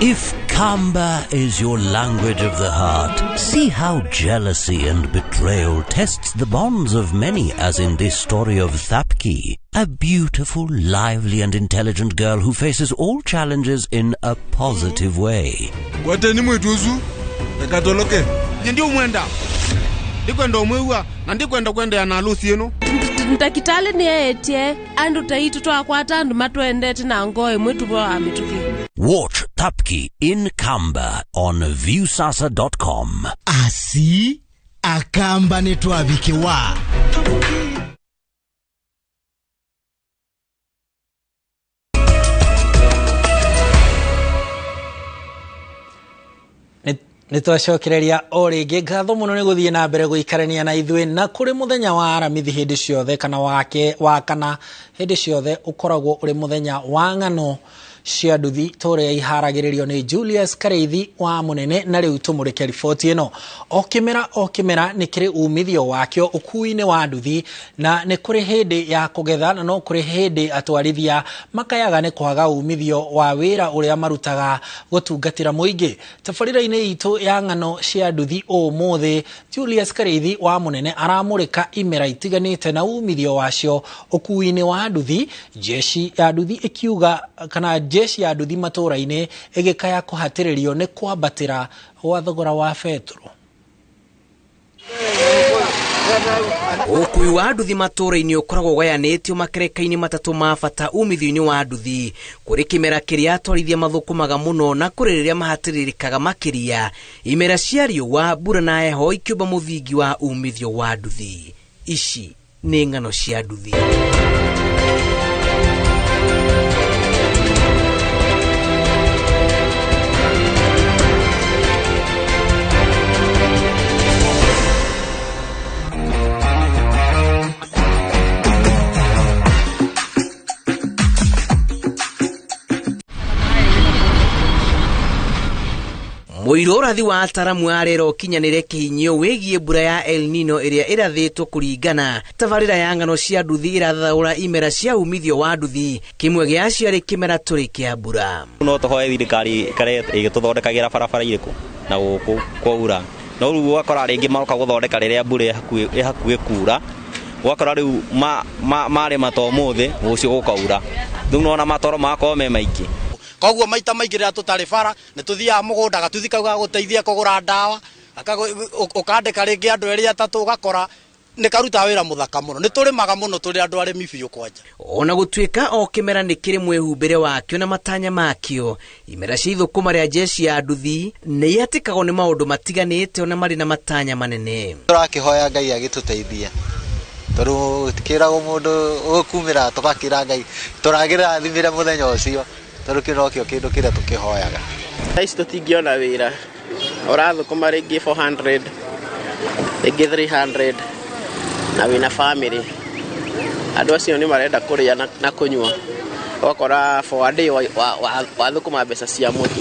If Kamba is your language of the heart, see how jealousy and betrayal tests the bonds of many, as in this story of Thabki, a beautiful, lively and intelligent girl who faces all challenges in a positive way. Wateni mwetuzu, ekatoloke. Ndio mwenda. Ndikwenda umwewa, na ndikwenda kwenda na harusi yenu. Ntakitale ni etie, andu taitu twakwata andu matwendete na ngoe mwetu bwa amituki. Watch Thabki in Kamba on viewsasa.com. Asi akamba netwabikiwa. Nitwacokereria o ringi ngatho muno ni guthie na mbere guikarania na ithui na kuri muthenya wa aramithi hindi ciothe kana wakana hindi ciothe ukoragwo uri muthenya wa ng'ano cia nduthi toria iharagiririo ni Julius Kareithi wa munene na riu tumurike riboti ino o kimera ni kiri umithio wakio ukuine wa nduthi na ni kuri hindi ya kugetha na no kuri hindi atwarithia makayaga ni kwaga umithio wa wira uria marutaga gutungatira muingi tabarira-ini itu ya ng'ano cia nduthi umuthi Julius Kareithi wa munene aramurika imera itiganite na umithio wacio ukuine wa nduthi jeshi ya nduthi ikiuga kana jeshi ya nduthi matura-ini igikaya kuhatiririo ni kwambatira wa thogora wa petro. Ukui wa nduthi matura-ini ukoragwo gayanitio makereka-ini matatu ma bata umithio-ini wa nduthi kuri kimera kiria atwarithia mathukumaga muno na kuri riria mahatiririkaga makiria imera cia riũa mbura na heho ikiumba muthingi wa umithio wa nduthi. Ici ni ng'ano cia nduthi. Muirorathi wa ataramu arero kinyanire kihinyio wigie mbura ya El Nino iria irathitwo kuringana tabarira ya ng'ano cia nduthi irathaura imera cia umithio wa nduthi kimwe gia cio ri kimera turi kia mbura. No tohoe thirikari kare igituthondekagira barabara iriku na guku kwaura no riu wakora ringi maroka guthondeka riria mbura ihakuhi kura wakora riu mare matomuthi ucio gukaura riu nona matoro makoo me maingi koguo maita maingĩ rĩrĩa tũtarĩ bara nĩ tuthiaga mũgũnda gatuthi kau ga gũteithia kũgũra ndawa ũkandĩka rĩngĩ andũ erĩ atatũ ũgakora nĩ karuta wĩra mũthaka mũno nĩ tũrĩmaga mũno tũrĩ andũ arĩmi biũ kwanja. Ona gũtuĩka o kĩmera nĩ kĩrĩ mwĩhumbĩre wakĩo na matanya makĩo imera cia ithũkũma rĩa jeshi ya nduthi nĩ ihatĩkagwo nĩ maũndũ matiganĩte ona marĩ na matanya manene. Tũrakĩhoya Ngai agĩtũteithia tondũ tikĩragwo mũndũ ũkumĩra tũgakĩra Ngai tũragĩra thimĩre mũthenya ũcio turukirokio kindu kiria tukihoyaga ici tutingiona wira urathukuma ringi 400 ringi 300 na wina family andu acio ni marenda kuria na kunyua wakora for a day wathukuma mbeca cia mutu.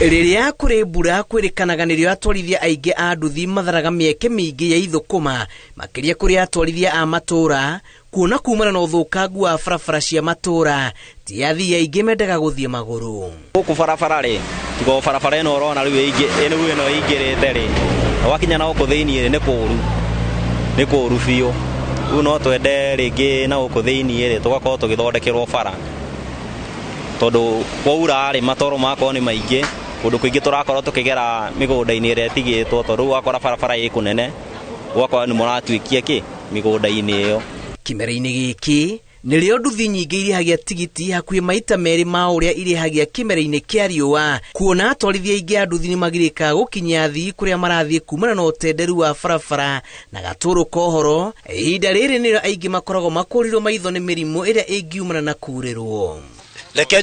Riria kuri mbura kwirikanaga nirio atwarithia aingi a nduthi matharaga mieke mingi ya ithukuma makiria kuri atwarithia a matura kuona kumana na uthukangu wa barabara cia matura ti athii aingi mendaga guthie maguru. Guku barabara ri tigo barabara ino urona riu ino ingirite ri wakinya na uko thiini ni kuru biu riu no twende ringi na uko thiini ri tugakorwo tugithondekerwo bara tondu kwaura ri matoro makoo ni maingi kundu kuingi turakorwo tukigera migunda-ini iria tigitwo tondu wakora barabara ikunene wakora ni muratwikia ki migunda-ini iyo. Kimera-ini giki nirio nduthi nyingi irihagia tigiti hakuhi maita meri ma uria irihagia kimera-ini kia riũa kuona atwarithia aingi a nduthi ni magirikaga gukinyia athii kuria marathie kumana na utenderu wa barabara na gatũrũ kohoro ihinda rĩrĩ nĩrĩo aingi makoragwo makũrirwo maitho nĩ mĩrimũ ĩrĩa ĩngiumana na kurĩrwo. reke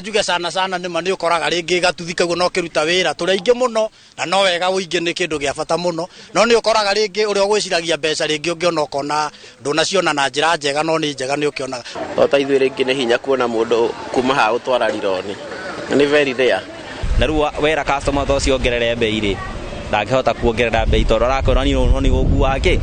njuge sana nĩ ma nĩ ũkoraga rĩngĩ gatuthikaguo no kĩruta wĩra tũrĩ aingĩ mũno na no wega ũingĩ nĩ kĩndũ gĩa bata mũno no nĩ ũkoraga rĩngĩ ũrĩa ũgwĩciragia mbeca rĩngĩ ũngĩona ũkona ndũnaciona na njĩra njega no nĩ njega nĩ ũkĩonaga ta ithuĩ rĩngĩ nĩ hinya kuona mũndũ kuma haha gũtwara rironi nĩ very rare na rĩu wera customer to ciongerere mbei rĩ ndangĩhota kuongerera mbei tondũ arakorwo nĩ gũkua kĩ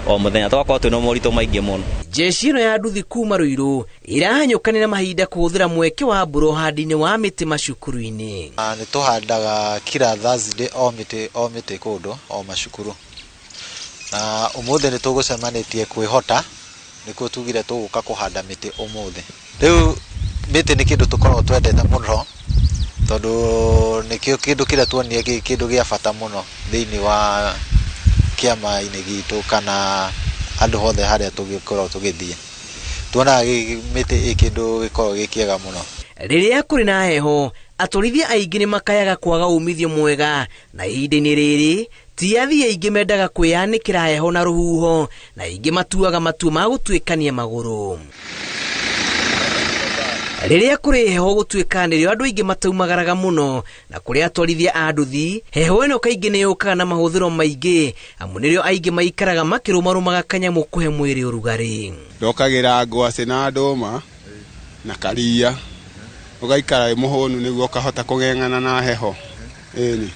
o mũthenya twakorwo twĩna moritũ maingĩ mũno. Jeshi ĩno ya nduthi kuma Ruiru irahanyũkanĩra mahinda kũhũthĩra mweke wa mbura ũhandi-inĩ wa mĩtĩ macukuru-inĩ. Nĩ tũhandaga kila Thursday o mĩtĩ kũndũ o macukuru. Na ũmũthĩ nĩ tũgũcemanĩtie kwĩhota nĩkuo tugire tũgũka kũhanda mĩtĩ ũmũthĩ. Rĩu mĩtĩ nĩ kĩndũ tũkoragwo twendete mũno tondũ nĩkĩo kĩndũ kĩrĩa tuonire kĩndũ gĩa bata mũno thĩinĩ wa kĩama-inĩ gitũ kana andũ hothe harĩa tũgĩkorwo tũgĩthiĩ tuonaga mĩtĩ kĩndũ gĩkoragwo gĩkĩega mũno. Rĩrĩa kũrĩ na heho atwarithia aingĩ nĩ makayaga kwaga umithio mwega na ihinda-inĩ rĩrĩ ti athii aingĩ mendaga kwĩyanĩkĩra heho na rũhuho na aingĩ matuaga matua ma gũtuĩkania magũrũ. Rĩrĩa kũrĩ heho gũtuĩka nĩrĩo andũ aingĩ mataumagaraga mũno na kũrĩ atwarithia a nduthi heho ĩno kaingĩ nĩ yũkaga na mahũthĩro maingĩ amu nĩrĩo aingĩ maikaraga makĩrũmarũmaga kanyamũ kũhe mwĩrĩ ũrugarĩ. Ndokagĩra ngwacĩ na ndũma na karia ũgaikara wĩ mũhũnu nĩguo ũkahota kũgeng'ana na heho. Ĩni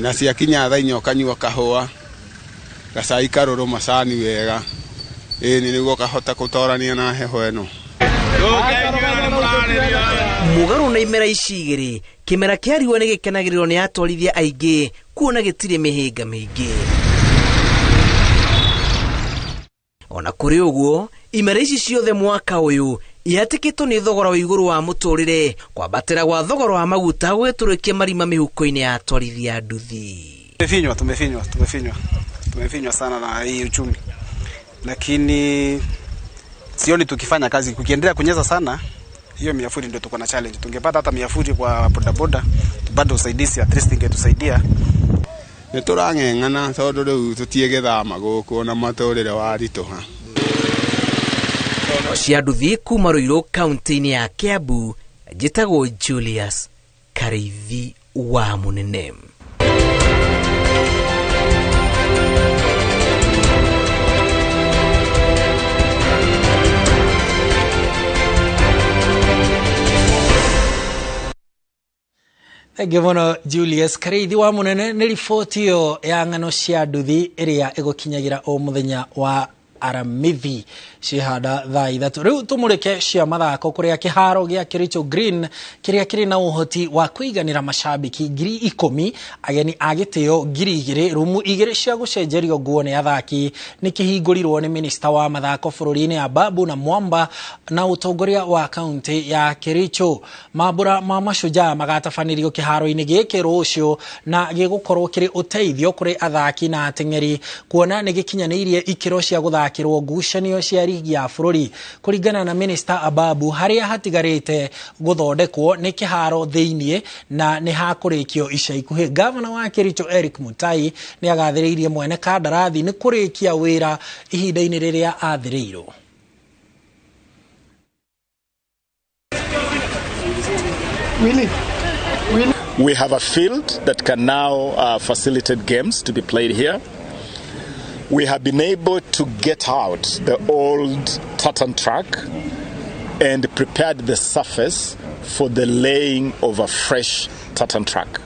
na ciakinya thaa inya ũkanyua kahũa gacai karũrũ macani wega ĩni nĩguo ũkahota gũtorania na heho ĩno. Mũgarũ na imera ici igĩrĩ kĩmera kĩa riũa nĩ gĩkenagĩrĩrwo nĩ atwarithia aingĩ kuona gĩtirĩ mĩhĩnga mĩingĩ. Ona kũrĩ ũguo imera ici ciothe mwaka ũyũ ihatĩkĩtwo nĩ thogora wa igũrũ wa mũtũrĩre kwambatĩra gwa thogora wa maguta gwĩtũrĩkia marima mĩhuko-inĩ ya atwarithia a nduthi. Tumefinywa sana na hii uchumi, lakini sioni tukifanya kazi kukiendelea kunyeza sana hiyo miafuri ndio tuko na challenge. Tungepata hata miafuri kwa bodaboda tupate usaidizi at least ingetusaidia. Nĩ tũrang'eng'ana tondũ rĩu tũtiĩgĩthama gũkũ na matũrĩre wa ritũha. Cia nduthi kuma Ruiru kaunti-inĩ ya Kiambu njĩtagwo Julius Kareithi wa Mũnene. Thengiũ mũno Julius Kareithi wa Mũnene. Nĩ riboti ĩyo ya ng'ano cia nduthi ĩrĩa ĩgũkinyagira o mũthenya wa aramithi cihanda thaa ithatũ. Rĩu tũmũrĩke cia mathako kũrĩa kĩharo gĩa Kericho Green kĩrĩa kĩrĩ na ũhoti wa kũiganĩra macambiki 10,000 ageni a gĩtĩo 2,000 rumu 2 cia gũcenjerio nguo nĩ athaki nĩ kĩhingũrirwo nĩ minista wa mathako bũrũri-inĩ Ababu na Mwamba na ũtongoria wa kaunti ya Kericho. Mambura ma Mashujaa magatabanĩrio kĩharo-inĩ gĩkĩ rũciũ na gĩgũkorwo kĩrĩ ũteithio kũrĩ athaki na ateng'eri kuona nĩ gĩkinyanĩirie ikĩro cia gũthakĩrwo ngucanio cia ligi ya bũrũri. Kũringana na minista Ababu harĩa hatigarĩte gũthondekwo nĩ kĩharo thĩinĩ na nĩ hakũrĩkio ica ikuhĩ. Gavana wa Kericho Eric Mutai nĩ agathĩrĩirie mwene kandarathi nĩ kũrĩkia wĩra ihinda-inĩ rĩrĩa athĩrĩirwo. We have a field that can now facilitate games to be played here. We have been able to get out the old tartan track and prepared the surface for the laying of a fresh tartan track.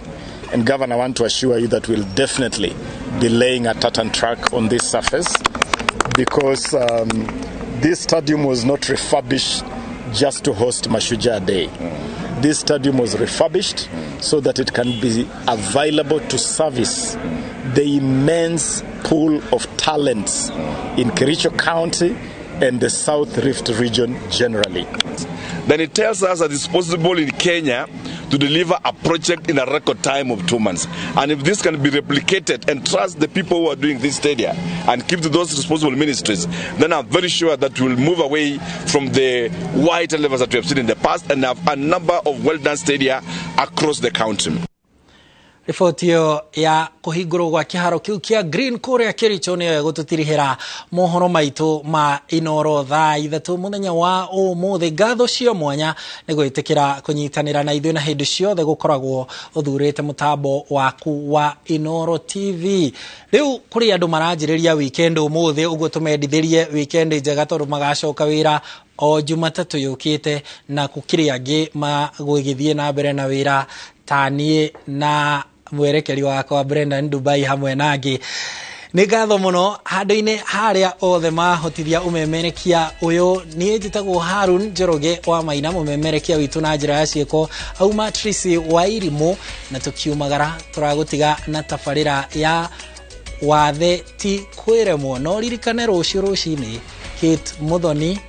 And Governor, I want to assure you that we'll definitely be laying a tartan track on this surface because this stadium was not refurbished just to host Mashujaa Day. This stadium was refurbished so that it can be available to service the immense pool of talents in Kericho County and the South Rift region generally. Then it tells us that it's possible in Kenya to deliver a project in a record time of 2 months. And if this can be replicated and trust the people who are doing this stadia and keep to those responsible ministries, then I'm very sure that we'll move away from the white levels that we have seen in the past and have a number of well-done stadia across the country. Riboti yo ya kuhingurwo gwa kiharo kiu kia Green kuria Kericho niyo gututirihira mohoro maitu ma Inooro thaa 3 muthenya wa umuthi. Ngatho cio mwanya ni gwitikira kunyitanira na ithuĩ na hindi ciothe gukoragwo uthurite mutambo waku wa Inooro TV. Riu kuri andu maranjiriria weekend umuthi uguo tumendithirie weekend njega tondu magacoka wira o Jumatatu yukite na kukiri angi magwigithie na mbere na wira tanie na mwerekeri wakwa Brendan Dubai hamwe nangi. Ni ngatho muno handu-ini haria othe mahotithia umemerekia uyu ni njitagwo Harun Njoroge wa Maina mumemerekia witu na njira ya cieko au Matrice wa Irimu na tukiumagara turagutiga na tafarira ya wathe ti kwiremwo no ririkane rucio rucini Kate Muthoni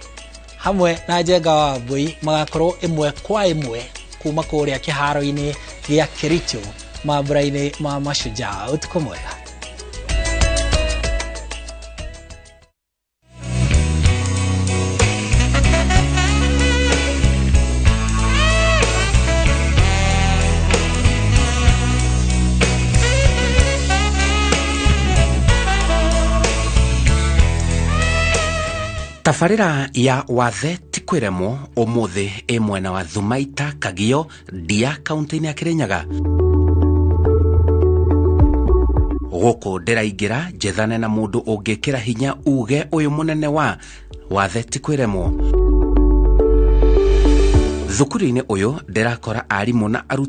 hamwe na Njenga wa Mbui magakorwo imwe kwa imwe kuma kuria kiharo-ini gia Kericho mambura-ini ma Mashujaa. Utuko mwega. Tafarira ya wathe tikwiremwo umuthi mwena wa Thumaita Kagio Dia kaunti-ini ya Kirinyaga. Guku ndiraingira njethane na mundu ungikira hinya uge uyu munene wa wathe tikwiremwo. Thukuru-ini uyu ndirakora arimu na